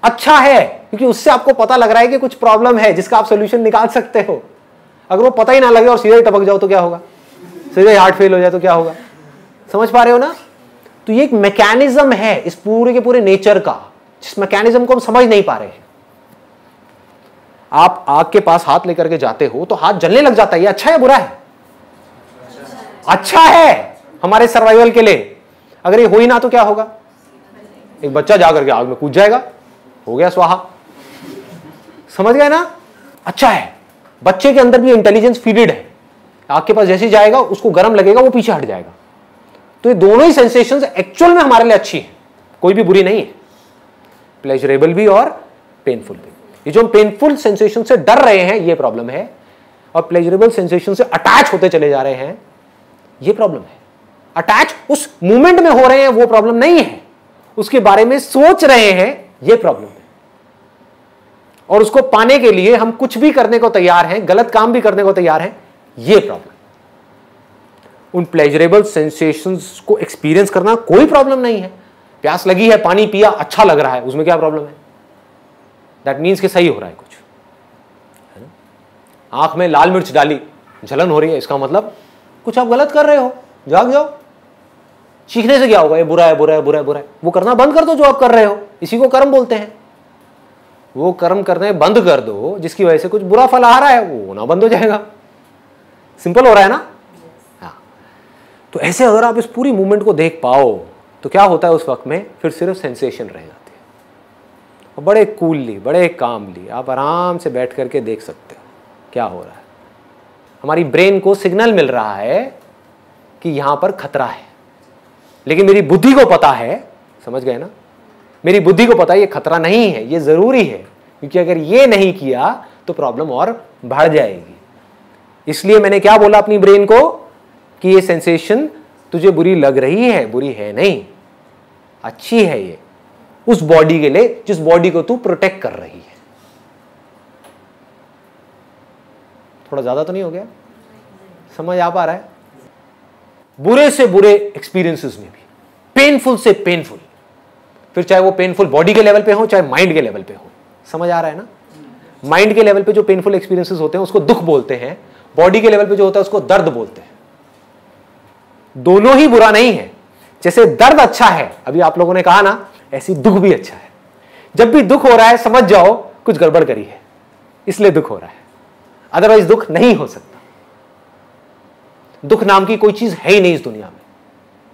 [SPEAKER 1] अच्छा है, क्योंकि उससे आपको पता लग रहा है कि कुछ प्रॉब्लम है जिसका आप सोल्यूशन निकाल सकते हो। अगर वो पता ही ना लगे और सीधे ही टपक जाओ तो क्या होगा, सीधे हार्ट फेल हो जाए तो क्या होगा। समझ पा रहे हो ना? तो ये एक मैकेनिज्म है इस पूरे के पूरे नेचर का, जिस मैकेनिज्म को हम समझ नहीं पा रहे हैं। आप आग के पास हाथ लेकर के जाते हो तो हाथ जलने लग जाता है, ये अच्छा है बुरा है? अच्छा है हमारे सर्वाइवल के लिए। अगर ये हो ही ना तो क्या होगा, एक बच्चा जाकर के आग में कूद जाएगा, हो गया स्वाहा। समझ गए ना? अच्छा है, बच्चे के अंदर भी इंटेलिजेंस फीडेड है, आग के पास जैसे ही जाएगा उसको गर्म लगेगा, वो पीछे हट जाएगा। तो ये दोनों ही सेंसेशंस एक्चुअल में हमारे लिए अच्छी है, कोई भी बुरी नहीं है, प्लेजरेबल भी और पेनफुल भी। ये जो हम पेनफुल सेंसेशन से डर रहे हैं ये प्रॉब्लम है, और प्लेजरेबल सेंसेशन से अटैच होते चले जा रहे हैं ये प्रॉब्लम है। अटैच उस मूवमेंट में हो रहे हैं वो प्रॉब्लम नहीं है, उसके बारे में सोच रहे हैं ये प्रॉब्लम है। और उसको पाने के लिए हम कुछ भी करने को तैयार हैं, गलत काम भी करने को तैयार हैं, ये प्रॉब्लम। उन प्लेजरेबल सेंसेशंस को एक्सपीरियंस करना कोई प्रॉब्लम नहीं है। प्यास लगी है, पानी पिया, अच्छा लग रहा है, उसमें क्या प्रॉब्लम है? दैट मीन्स कि सही हो रहा है कुछ, है ना? आंख में लाल मिर्च डाली, जलन हो रही है, इसका मतलब कुछ आप गलत कर रहे हो, जाग जाओ। चीखने से क्या होगा, ये बुरा है बुरा है बुरा है बुरा है, वो करना बंद कर दो जो आप कर रहे हो, इसी को कर्म बोलते हैं। वो कर्म करने बंद कर दो जिसकी वजह से कुछ बुरा फल आ रहा है, वो होना बंद हो जाएगा। सिंपल हो रहा है ना? हाँ। तो ऐसे अगर आप इस पूरी मूवमेंट को देख पाओ तो क्या होता है उस वक्त में, फिर सिर्फ सेंसेशन रह जाती है। और बड़े कूलली, बड़े कामली आप आराम से बैठ करके देख सकते हो क्या हो रहा है। हमारी ब्रेन को सिग्नल मिल रहा है कि यहां पर खतरा है, लेकिन मेरी बुद्धि को पता है, समझ गए ना? मेरी बुद्धि को पता है ये खतरा नहीं है, ये जरूरी है, क्योंकि अगर ये नहीं किया तो प्रॉब्लम और बढ़ जाएगी। इसलिए मैंने क्या बोला अपनी ब्रेन को कि ये सेंसेशन तुझे बुरी लग रही है, बुरी है नहीं, अच्छी है ये उस बॉडी के लिए जिस बॉडी को तू प्रोटेक्ट कर रही है। थोड़ा ज्यादा तो नहीं हो गया? समझ आ पा रहा है? बुरे से बुरे एक्सपीरियंसेस में भी, पेनफुल से पेनफुल, फिर चाहे वो पेनफुल बॉडी के लेवल पे हो चाहे माइंड के लेवल पे हो। समझ आ रहा है ना? माइंड के लेवल पे जो पेनफुल एक्सपीरियंसेस होते हैं उसको दुख बोलते हैं, बॉडी के लेवल पे जो होता है उसको दर्द बोलते हैं। दोनों ही बुरा नहीं है। जैसे दर्द अच्छा है, अभी आप लोगों ने कहा ना, ऐसी दुख भी अच्छा है। जब भी दुख हो रहा है समझ जाओ कुछ गड़बड़ करी है, इसलिए दुख हो रहा है, अदरवाइज दुख नहीं हो सकता। दुख नाम की कोई चीज है ही नहीं इस दुनिया में,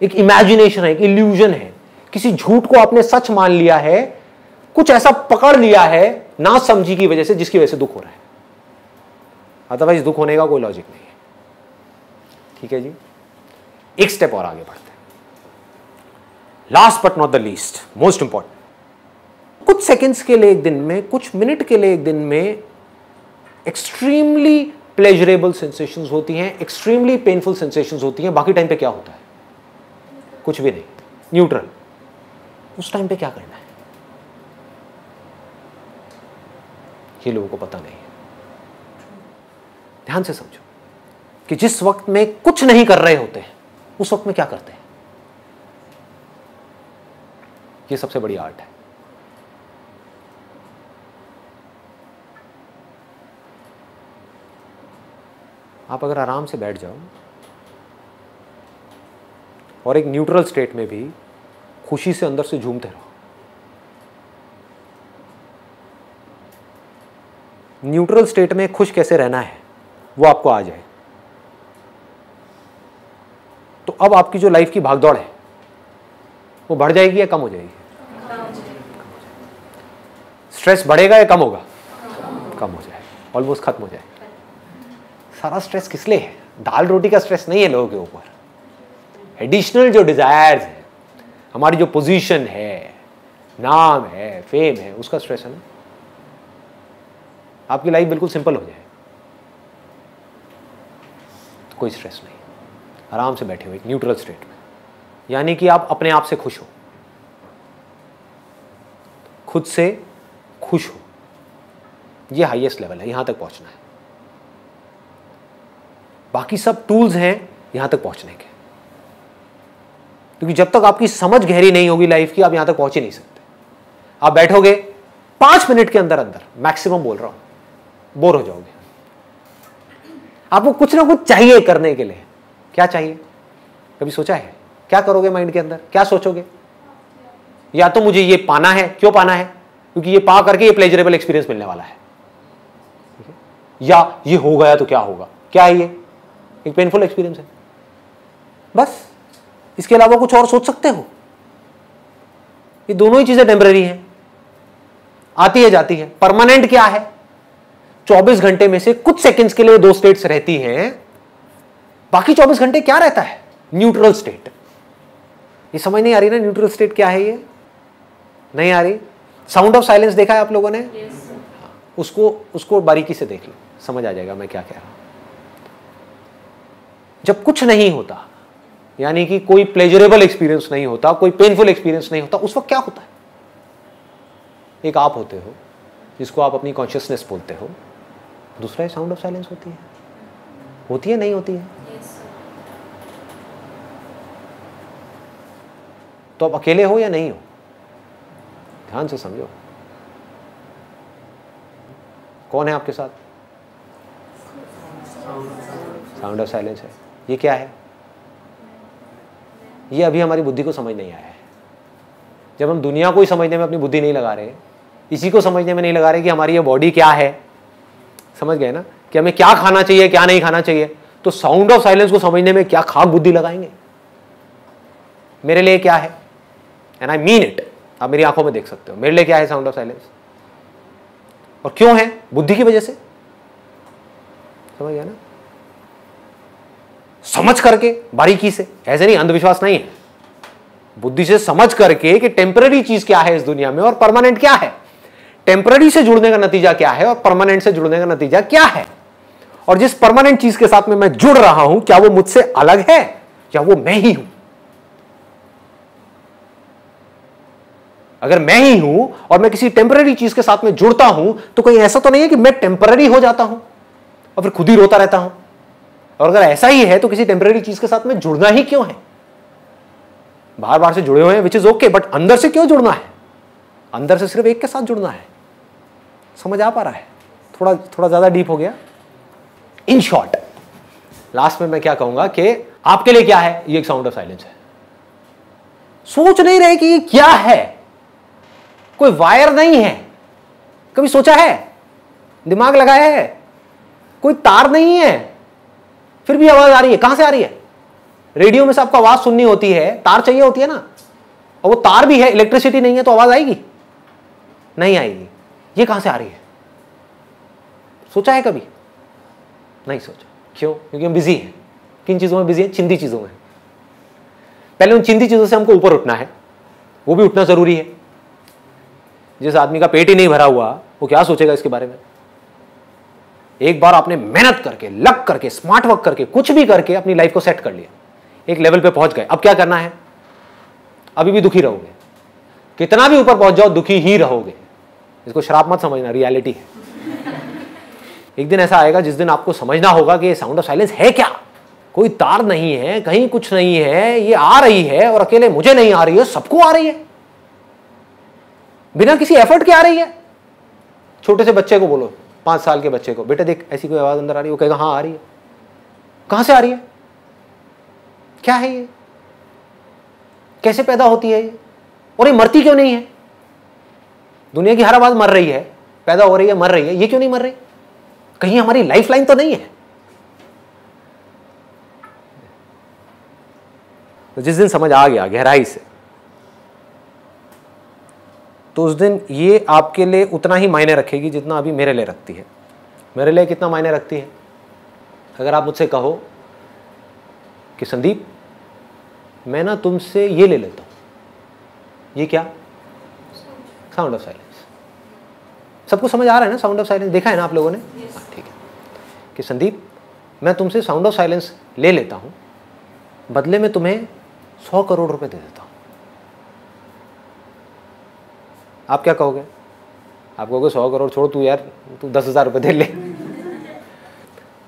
[SPEAKER 1] एक इमेजिनेशन है, एक इल्यूजन है। किसी झूठ को आपने सच मान लिया है, कुछ ऐसा पकड़ लिया है ना समझी की वजह से, जिसकी वजह से दुख हो रहा है, अदरवाइज दुख होने का कोई लॉजिक नहीं है। ठीक है जी, एक स्टेप और आगे बढ़ते हैं। Last but not the least, most important, कुछ सेकेंड्स के लिए एक दिन में, कुछ मिनट के लिए एक दिन में एक्सट्रीमली प्लेजरेबल सेंसेशंस होती हैं, एक्सट्रीमली पेनफुल सेंसेशंस होती हैं। बाकी टाइम पे क्या होता है? कुछ भी नहीं, न्यूट्रल। उस टाइम पे क्या करना है ये लोगों को पता नहीं है। ध्यान से समझो कि जिस वक्त में कुछ नहीं कर रहे होते हैं उस वक्त में क्या करते हैं। ये सबसे बड़ी आर्ट है। आप अगर आराम से बैठ जाओ और एक न्यूट्रल स्टेट में भी खुशी से अंदर से झूमते रहो। न्यूट्रल स्टेट में खुश कैसे रहना है वो आपको आ जाए तो अब आपकी जो लाइफ की भागदौड़ है वो बढ़ जाएगी या कम हो जाएगी? स्ट्रेस बढ़ेगा या कम होगा? कम हो जाए, ऑलमोस्ट खत्म हो जाए। सारा स्ट्रेस किस लिए है? दाल रोटी का स्ट्रेस नहीं है लोगों के ऊपर। एडिशनल जो डिजायर्स है, हमारी जो पोजीशन है, नाम है, फेम है, उसका स्ट्रेस है ना। आपकी लाइफ बिल्कुल सिंपल हो जाए तो कोई स्ट्रेस नहीं, आराम से बैठे हो एक न्यूट्रल स्टेट में, यानी कि आप अपने आप से खुश हो, खुद से खुश हो। ये हाईएस्ट लेवल है, यहां तक पहुंचना है। बाकी सब टूल्स हैं यहां तक पहुंचने के, क्योंकि जब तक आपकी समझ गहरी नहीं होगी लाइफ की, आप यहां तक पहुंच ही नहीं सकते। आप बैठोगे 5 मिनट के अंदर अंदर मैक्सिमम बोल रहा हूं, बोर हो जाओगे। आपको कुछ ना कुछ चाहिए करने के लिए। क्या चाहिए? कभी सोचा है? क्या करोगे माइंड के अंदर? क्या सोचोगे? या तो मुझे ये पाना है। क्यों पाना है? क्योंकि ये पा करके ये प्लेजरेबल एक्सपीरियंस मिलने वाला है। या ये हो गया तो क्या होगा? क्या है ये? एक पेनफुल एक्सपीरियंस है। बस इसके अलावा कुछ और सोच सकते हो? ये दोनों ही चीजें टेम्पररी हैं, आती है जाती है। परमानेंट क्या है? 24 घंटे में से कुछ सेकंड्स के लिए 2 स्टेट्स रहती हैं, बाकी 24 घंटे क्या रहता है? Neutral state. ये समझ नहीं आ रही ना न्यूट्रल स्टेट क्या है? ये नहीं आ रही। साउंड ऑफ साइलेंस देखा है आप लोगों ने? उसको बारीकी से देख लो, समझ आ जाएगा मैं क्या कह रहा हूं। जब कुछ नहीं होता, यानी कि कोई प्लेजरेबल एक्सपीरियंस नहीं होता, कोई पेनफुल एक्सपीरियंस नहीं होता, उस वक्त क्या होता है? एक आप होते हो जिसको आप अपनी कॉन्शियसनेस बोलते हो, दूसरा साउंड ऑफ साइलेंस होती है। होती है नहीं होती है? तो आप अकेले हो या नहीं हो? ध्यान से समझो, कौन है आपके साथ? साउंड ऑफ साइलेंस है। ये क्या है? ये अभी हमारी बुद्धि को समझ नहीं आया है। जब हम दुनिया को ही समझने में अपनी बुद्धि नहीं लगा रहे, इसी को समझने में नहीं लगा रहे कि हमारी ये बॉडी क्या है, समझ गए ना, कि हमें क्या खाना चाहिए क्या नहीं खाना चाहिए, तो साउंड ऑफ साइलेंस को समझने में क्या खाक बुद्धि लगाएंगे? मेरे लिए क्या है, एंड आई मीन इट, आप मेरी आंखों में देख सकते हो, मेरे लिए क्या है साउंड ऑफ साइलेंस, और क्यों है? बुद्धि की वजह से। समझ गया ना? समझ करके बारीकी से, ऐसे नहीं, अंधविश्वास नहीं है, बुद्धि से समझ करके कि टेम्पररी चीज क्या है इस दुनिया में और परमानेंट क्या है, टेम्पररी से जुड़ने का नतीजा क्या है और परमानेंट से जुड़ने का नतीजा क्या है, और जिस परमानेंट चीज के साथ में मैं जुड़ रहा हूं क्या वो मुझसे अलग है या वो मैं ही हूं। अगर मैं ही हूं और मैं किसी टेम्पररी चीज के साथ में जुड़ता हूं तो कहीं ऐसा तो नहीं है कि मैं टेम्पररी हो जाता हूं और फिर खुद ही रोता रहता हूं। और अगर ऐसा ही है तो किसी टेम्पररी चीज के साथ में जुड़ना ही क्यों है? बाहर बाहर से जुड़े हुए हैं विच इज ओके, बट अंदर से क्यों जुड़ना है? अंदर से सिर्फ एक के साथ जुड़ना है। समझ आ पा रहा है? थोड़ा ज्यादा डीप हो गया। इन शॉर्ट लास्ट में मैं क्या कहूंगा कि आपके लिए क्या है? ये एक साउंड ऑफ साइलेंस है। सोच नहीं रहे कि ये क्या है, कोई वायर नहीं है, कभी सोचा है? दिमाग लगाया है? कोई तार नहीं है, फिर भी आवाज आ रही है। कहां से आ रही है? रेडियो में से आपको आवाज सुननी होती है, तार चाहिए होती है ना, और वो तार भी है, इलेक्ट्रिसिटी नहीं है तो आवाज आएगी? नहीं आएगी। ये कहां से आ रही है? सोचा है कभी? नहीं सोचा। क्यों? क्योंकि हम बिजी हैं। किन चीजों में बिजी हैं? चिंदी चीजों में। पहले उन चिंदी चीजों से हमको ऊपर उठना है, वो भी उठना जरूरी है। जिस आदमी का पेट ही नहीं भरा हुआ वो क्या सोचेगा इसके बारे में? एक बार आपने मेहनत करके, लग करके, स्मार्ट वर्क करके, कुछ भी करके अपनी लाइफ को सेट कर लिया, एक लेवल पे पहुंच गए, अब क्या करना है? अभी भी दुखी रहोगे, कितना भी ऊपर पहुंच जाओ दुखी ही रहोगे। इसको श्राप मत समझना, रियलिटी है। एक दिन ऐसा आएगा जिस दिन आपको समझना होगा कि ये साउंड ऑफ साइलेंस है क्या? कोई तार नहीं है, कहीं कुछ नहीं है, ये आ रही है और अकेले मुझे नहीं आ रही है, सबको आ रही है, बिना किसी एफर्ट के आ रही है। छोटे से बच्चे को बोलो, 5 साल के बच्चे को, बेटे देख ऐसी कोई आवाज अंदर आ रही है, वो कहेगा हाँ आ रही है। कहां से आ रही है? क्या है ये? कैसे पैदा होती है ये? और ये मरती क्यों नहीं है? दुनिया की हर आवाज मर रही है, पैदा हो रही है, मर रही है, ये क्यों नहीं मर रही? कहीं हमारी लाइफ लाइन तो नहीं है? तो जिस दिन समझ आ गया गहराई से, तो उस दिन ये आपके लिए उतना ही मायने रखेगी जितना अभी मेरे लिए रखती है। मेरे लिए कितना मायने रखती है? अगर आप मुझसे कहो कि संदीप मैं ना तुमसे ये ले लेता हूं, ये क्या? Sound of silence. सबको समझ आ रहा है ना साउंड ऑफ साइलेंस? देखा है ना आप लोगों ने? ठीक है। कि संदीप मैं तुमसे साउंड ऑफ साइलेंस ले लेता हूं, बदले में तुम्हें 100 करोड़ रुपए दे देता हूं। आप क्या कहोगे? आप कहोगे 100 करोड़ छोड़, तू यार तू 10,000 रुपये दे ले।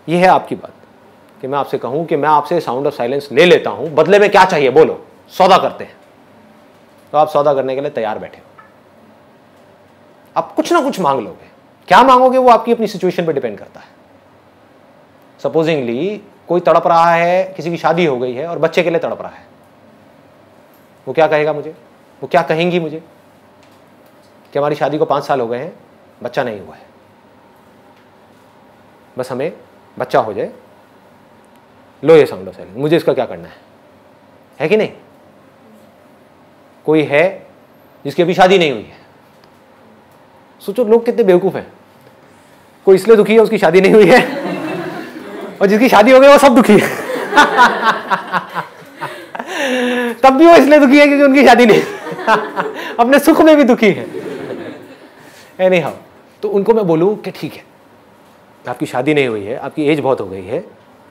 [SPEAKER 1] ये है आपकी बात कि मैं आपसे कहूं कि मैं आपसे साउंड ऑफ साइलेंस ले लेता हूं, बदले में क्या चाहिए बोलो, सौदा करते हैं। तो आप सौदा करने के लिए तैयार बैठे हो। आप कुछ ना कुछ मांग लोगे। क्या मांगोगे वो आपकी अपनी सिचुएशन पर डिपेंड करता है। सपोजिंगली कोई तड़प रहा है, किसी की शादी हो गई है और बच्चे के लिए तड़प रहा है, वो क्या कहेगा मुझे, वो क्या कहेंगी मुझे कि हमारी शादी को 5 साल हो गए हैं, बच्चा नहीं हुआ है, बस हमें बच्चा हो जाए, लो ये साउंड ऑफ साइलेंस, मुझे इसका क्या करना है कि नहीं? कोई है जिसकी अभी शादी नहीं हुई है, सोचो लोग कितने बेवकूफ हैं। कोई इसलिए दुखी है उसकी शादी नहीं हुई है, और जिसकी शादी हो गई वो सब दुखी है तब भी वो इसलिए दुखी है क्योंकि उनकी शादी नहीं अपने सुख में भी दुखी है। एनी हाउ, तो उनको मैं बोलूं कि ठीक है, आपकी शादी नहीं हुई है, आपकी एज बहुत हो गई है,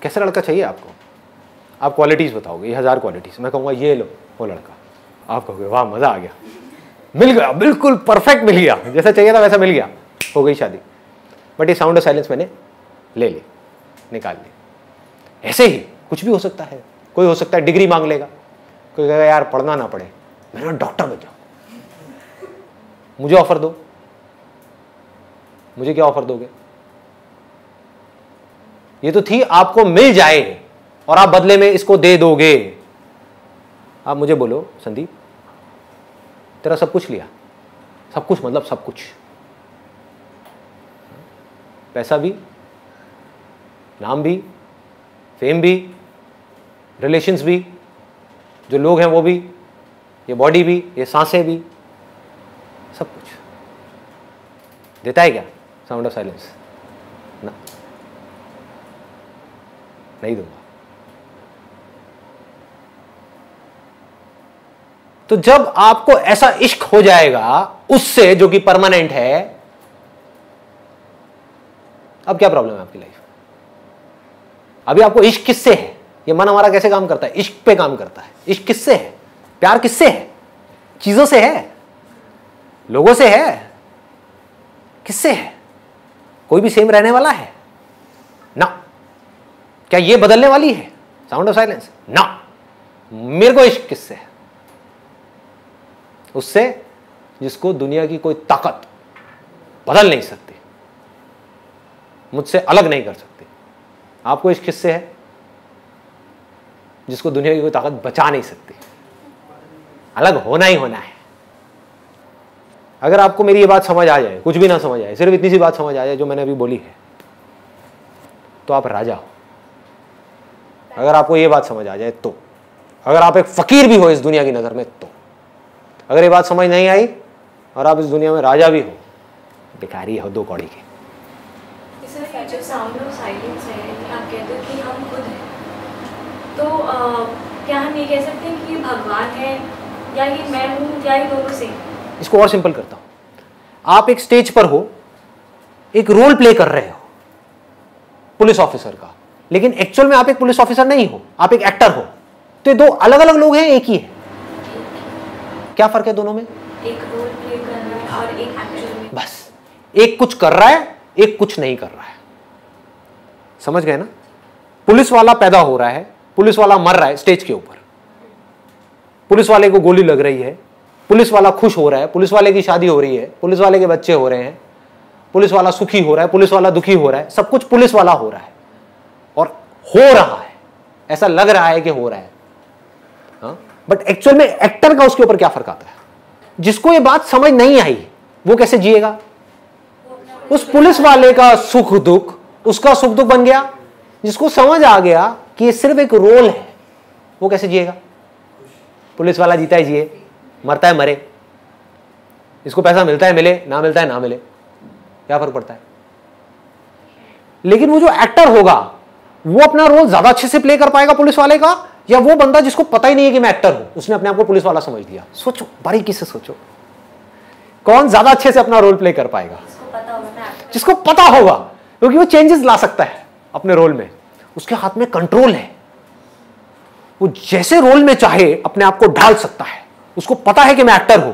[SPEAKER 1] कैसा लड़का चाहिए आपको? आप क्वालिटीज बताओगे, 1000 क्वालिटीज, मैं कहूँगा ये लो वो लड़का, आप कहोगे वाह मजा आ गया, मिल गया, बिल्कुल परफेक्ट मिल गया, जैसा चाहिए था वैसा मिल गया, हो गई शादी। बट ये साउंड ऑफ साइलेंस मैंने ले ली, निकाल ली। ऐसे ही कुछ भी हो सकता है। कोई हो सकता है डिग्री मांग लेगा, कोई कहेगा यार पढ़ना ना पड़े, मेरा डॉक्टर बन जाओ, मुझे ऑफर दो। मुझे क्या ऑफर दोगे? ये तो थी आपको मिल जाए और आप बदले में इसको दे दोगे। आप मुझे बोलो संदीप तेरा सब कुछ लिया, सब कुछ मतलब सब कुछ, पैसा भी, नाम भी, फेम भी, रिलेशंस भी, जो लोग हैं वो भी, ये बॉडी भी, ये सांसें भी, सब कुछ देता है क्या साउंड ऑफ साइलेंस? ना, नहीं दूंगा। तो जब आपको ऐसा इश्क हो जाएगा उससे जो कि परमानेंट है, अब क्या प्रॉब्लम है आपकी लाइफ? अभी आपको इश्क किससे है? ये मन हमारा कैसे काम करता है? इश्क पे काम करता है। इश्क किससे है? प्यार किससे है? चीजों से है, लोगों से है, किससे है? कोई भी सेम रहने वाला है ना? क्या ये बदलने वाली है साउंड ऑफ साइलेंस? ना। मेरे को इश्क किससे है? उससे जिसको दुनिया की कोई ताकत बदल नहीं सकती, मुझसे अलग नहीं कर सकती। आपको इश्क किससे है? जिसको दुनिया की कोई ताकत बचा नहीं सकती। अलग होना ही होना है। अगर आपको मेरी ये बात समझ आ जाए, कुछ भी ना समझ आए, सिर्फ इतनी सी बात समझ आ जाए जो मैंने अभी बोली है, तो आप राजा हो। अगर आपको ये बात समझ आ जाए तो, अगर आप एक फकीर भी हो इस दुनिया की नजर में तो, अगर ये बात समझ नहीं आई और आप इस दुनिया में राजा भी हो, भिखारी हो 2 कौड़ी के।
[SPEAKER 3] जो साउंड ऑफ साइलेंस है, आप कहते हो कि हम खुद हैं, तो क्या हम ये कह सकते हैं कि ये भगवान है या ये मैं हूँ या ये दोनों से?
[SPEAKER 1] इसको और सिंपल करता हूं। आप एक स्टेज पर हो, एक रोल प्ले कर रहे हो पुलिस ऑफिसर का, लेकिन एक्चुअल में आप एक पुलिस ऑफिसर नहीं हो, आप एक एक्टर हो। तो ये 2 अलग अलग लोग हैं, एक ही है। क्या फर्क है दोनों में?
[SPEAKER 3] एक रोल प्ले कर रहा है और एक एक्चुअल में।
[SPEAKER 1] बस, एक कुछ कर रहा है, एक कुछ नहीं कर रहा है। समझ गए ना? पुलिस वाला पैदा हो रहा है, पुलिस वाला मर रहा है स्टेज के ऊपर, पुलिस वाले को गोली लग रही है, पुलिस वाला खुश हो रहा है, पुलिस वाले की शादी हो रही है, पुलिस वाले के बच्चे हो रहे हैं, पुलिस वाला सुखी हो रहा है, पुलिस वाला दुखी हो रहा है, सब कुछ पुलिस वाला हो रहा है और हो रहा है, ऐसा लग रहा है कि हो रहा है। बट एक्चुअल में एक्टर का उसके ऊपर क्या फर्क आता है? जिसको ये बात समझ नहीं आई वो कैसे जिएगा? उस पुलिस वाले का सुख दुख उसका सुख दुख बन गया। जिसको समझ आ गया कि ये सिर्फ एक रोल है, वो कैसे जिएगा? पुलिस वाला जीता है जिए, मरता है मरे, इसको पैसा मिलता है मिले, ना मिलता है ना मिले, क्या फर्क पड़ता है? लेकिन वो जो एक्टर होगा वो अपना रोल ज्यादा अच्छे से प्ले कर पाएगा पुलिस वाले का, या वो बंदा जिसको पता ही नहीं है कि मैं एक्टर हूं, उसने अपने आप को पुलिस वाला समझ लिया? सोचो, बारीकी से सोचो, कौन ज्यादा अच्छे से अपना रोल प्ले कर पाएगा? जिसको पता होगा, क्योंकि वो चेंजेस ला सकता है अपने रोल में, उसके हाथ में कंट्रोल है, वो जैसे रोल में चाहे अपने आप को ढाल सकता है। उसको पता है कि मैं एक्टर हूं,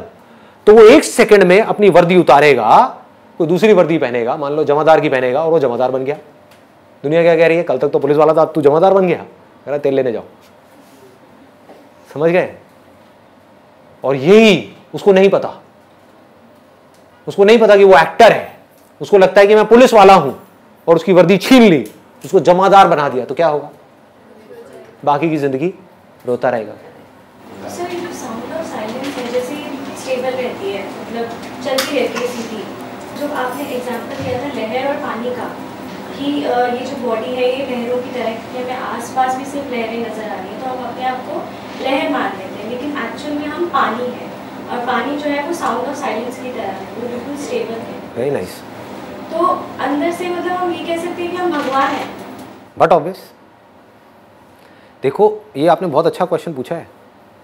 [SPEAKER 1] तो वो 1 सेकंड में अपनी वर्दी उतारेगा, कोई दूसरी वर्दी पहनेगा, मान लो जमादार की पहनेगा, और वो जमादार बन गया। दुनिया क्या कह रही है? कल तक तो पुलिस वाला था, अब तू जमादार बन गया, कह रहा तेल लेने जाओ। समझ गए? और यही उसको नहीं पता, उसको नहीं पता कि वो एक्टर है, उसको लगता है कि मैं पुलिस वाला हूं और उसकी वर्दी छीन ली, उसको जमादार बना दिया, तो क्या होगा? बाकी की जिंदगी रोता रहेगा।
[SPEAKER 7] सर ये जो साउंड ऑफ साइलेंस है, जैसे स्टेबल रहती है, मतलब चलती रहती है सीधी, जो आपने एग्जांपल दिया था लहर और पानी का, कि ये जो बॉडी है ये लहरों की तरह है, हमें आसपास भी सिर्फ लहरें नजर आ रही हैं, तो हम अपने आप को लहर मान लेते हैं, लेकिन एक्चुअल में हम पानी है, और पानी जो है वो साउंड ऑफ साइलेंस की तरह है, वो बिल्कुल स्टेबल है।
[SPEAKER 1] Very nice.
[SPEAKER 7] तो अंदर से मतलब हम ये कह सकते हैं कि हम भगवान हैं।
[SPEAKER 1] बट ऑब्वियस, देखो ये आपने बहुत अच्छा क्वेश्चन पूछा है।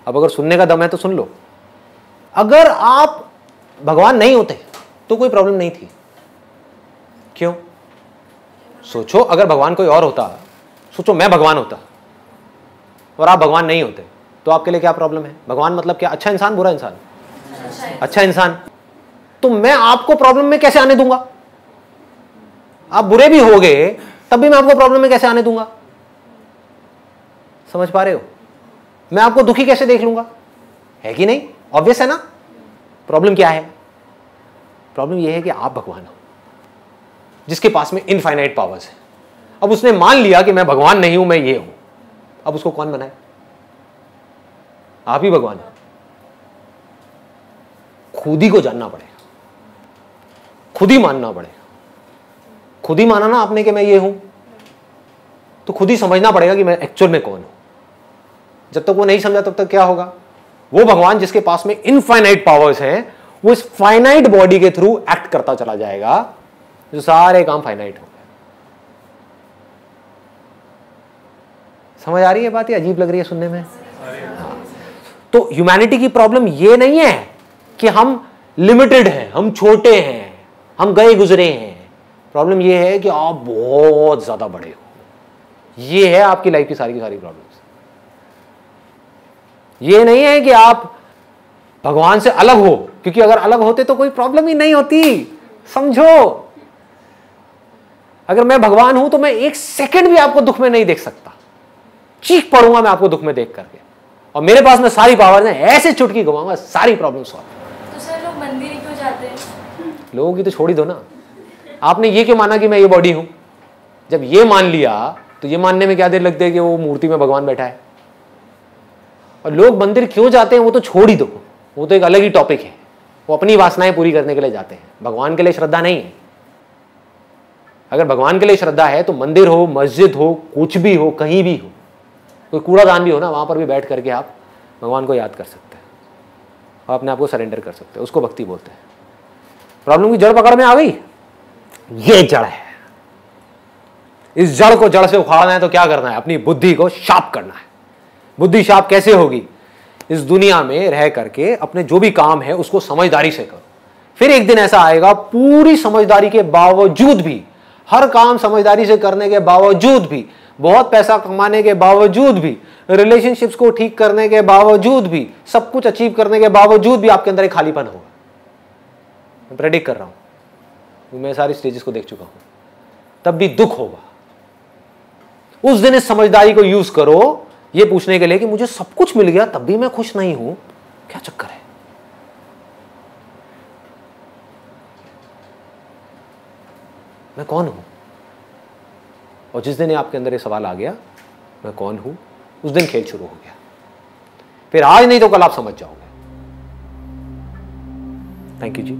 [SPEAKER 1] अब अगर सुनने का दम है तो सुन लो। अगर आप भगवान नहीं होते तो कोई प्रॉब्लम नहीं थी। क्यों? सोचो, अगर भगवान कोई और होता, सोचो मैं भगवान होता और आप भगवान नहीं होते, तो आपके लिए क्या प्रॉब्लम है? भगवान मतलब क्या? अच्छा इंसान, बुरा इंसान? अच्छा इंसान। तो मैं आपको प्रॉब्लम में कैसे आने दूंगा? आप बुरे भी होगे तब भी मैं आपको प्रॉब्लम में कैसे आने दूंगा? समझ पा रहे हो? मैं आपको दुखी कैसे देख लूंगा? है कि नहीं? ऑब्वियस है ना। प्रॉब्लम क्या है? प्रॉब्लम यह है कि आप भगवान हो जिसके पास में इनफाइनाइट पावर्स है। अब उसने मान लिया कि मैं भगवान नहीं हूं, मैं ये हूं। अब उसको कौन बनाए? आप ही भगवान हो। खुद ही को जानना पड़ेगा, खुद ही मानना पड़ेगा। खुद ही माना ना आपने कि मैं ये हूं, तो खुद ही समझना पड़ेगा कि मैं एक्चुअल में कौन हूं। जब तक वो नहीं समझा तब तक क्या होगा? वो भगवान जिसके पास में इनफाइनाइट पावर्स हैं, वो इस फाइनाइट बॉडी के थ्रू एक्ट करता चला जाएगा, जो सारे काम फाइनाइट हो गए। समझ आ रही है बात? ये अजीब लग रही है सुनने में? हाँ। तो ह्यूमैनिटी की प्रॉब्लम ये नहीं है कि हम लिमिटेड हैं, हम छोटे हैं, हम गए गुजरे हैं। प्रॉब्लम ये है कि आप बहुत ज्यादा बड़े हो। ये है आपकी लाइफ की सारी प्रॉब्लम्स। ये नहीं है कि आप भगवान से अलग हो, क्योंकि अगर अलग होते तो कोई प्रॉब्लम ही नहीं होती। समझो, अगर मैं भगवान हूं तो मैं एक सेकंड भी आपको दुख में नहीं देख सकता। चीख पड़ूंगा मैं आपको दुख में देख करके, और मेरे पास में सारी पावर है, ऐसे चुटकी घुमाऊंगा, सारी प्रॉब्लम सॉल्व।
[SPEAKER 7] तो सर लोग मंदिर क्यों जाते हैं?
[SPEAKER 1] लोगों की तो छोड़ ही दो ना। आपने ये क्यों माना कि मैं ये बॉडी हूं? जब ये मान लिया तो ये मानने में क्या देर लगती है कि वो मूर्ति में भगवान बैठा है। और लोग मंदिर क्यों जाते हैं वो तो छोड़ ही दो, वो तो एक अलग ही टॉपिक है। वो अपनी वासनाएं पूरी करने के लिए जाते हैं, भगवान के लिए श्रद्धा नहीं है। अगर भगवान के लिए श्रद्धा है तो मंदिर हो, मस्जिद हो, कुछ भी हो, कहीं भी हो, कोई कूड़ादान भी हो ना, वहां पर भी बैठ करके आप भगवान को याद कर सकते हैं और अपने आप को सरेंडर कर सकते हैं। उसको भक्ति बोलते हैं। प्रॉब्लम की जड़ पकड़ में आ गई। ये जड़ है, इस जड़ को जड़ से उखाड़ना है तो क्या करना है? अपनी बुद्धि को शार्प करना है। बुद्धि शार्प कैसे होगी? इस दुनिया में रह करके अपने जो भी काम है उसको समझदारी से करो। फिर एक दिन ऐसा आएगा, पूरी समझदारी के बावजूद भी, हर काम समझदारी से करने के बावजूद भी, बहुत पैसा कमाने के बावजूद भी, रिलेशनशिप्स को ठीक करने के बावजूद भी, सब कुछ अचीव करने के बावजूद भी आपके अंदर एक खालीपन होगा। मैं प्रेडिक्ट कर रहा हूं, मैं सारी स्टेजेस को देख चुका हूं। तब भी दुख होगा। उस दिन इस समझदारी को यूज करो ये पूछने के लिए कि मुझे सब कुछ मिल गया तब भी मैं खुश नहीं हूं, क्या चक्कर है? मैं कौन हूं? और जिस दिन आपके अंदर ये सवाल आ गया, मैं कौन हूं, उस दिन खेल शुरू हो गया। फिर आज नहीं तो कल आप समझ जाओगे। Thank you ji.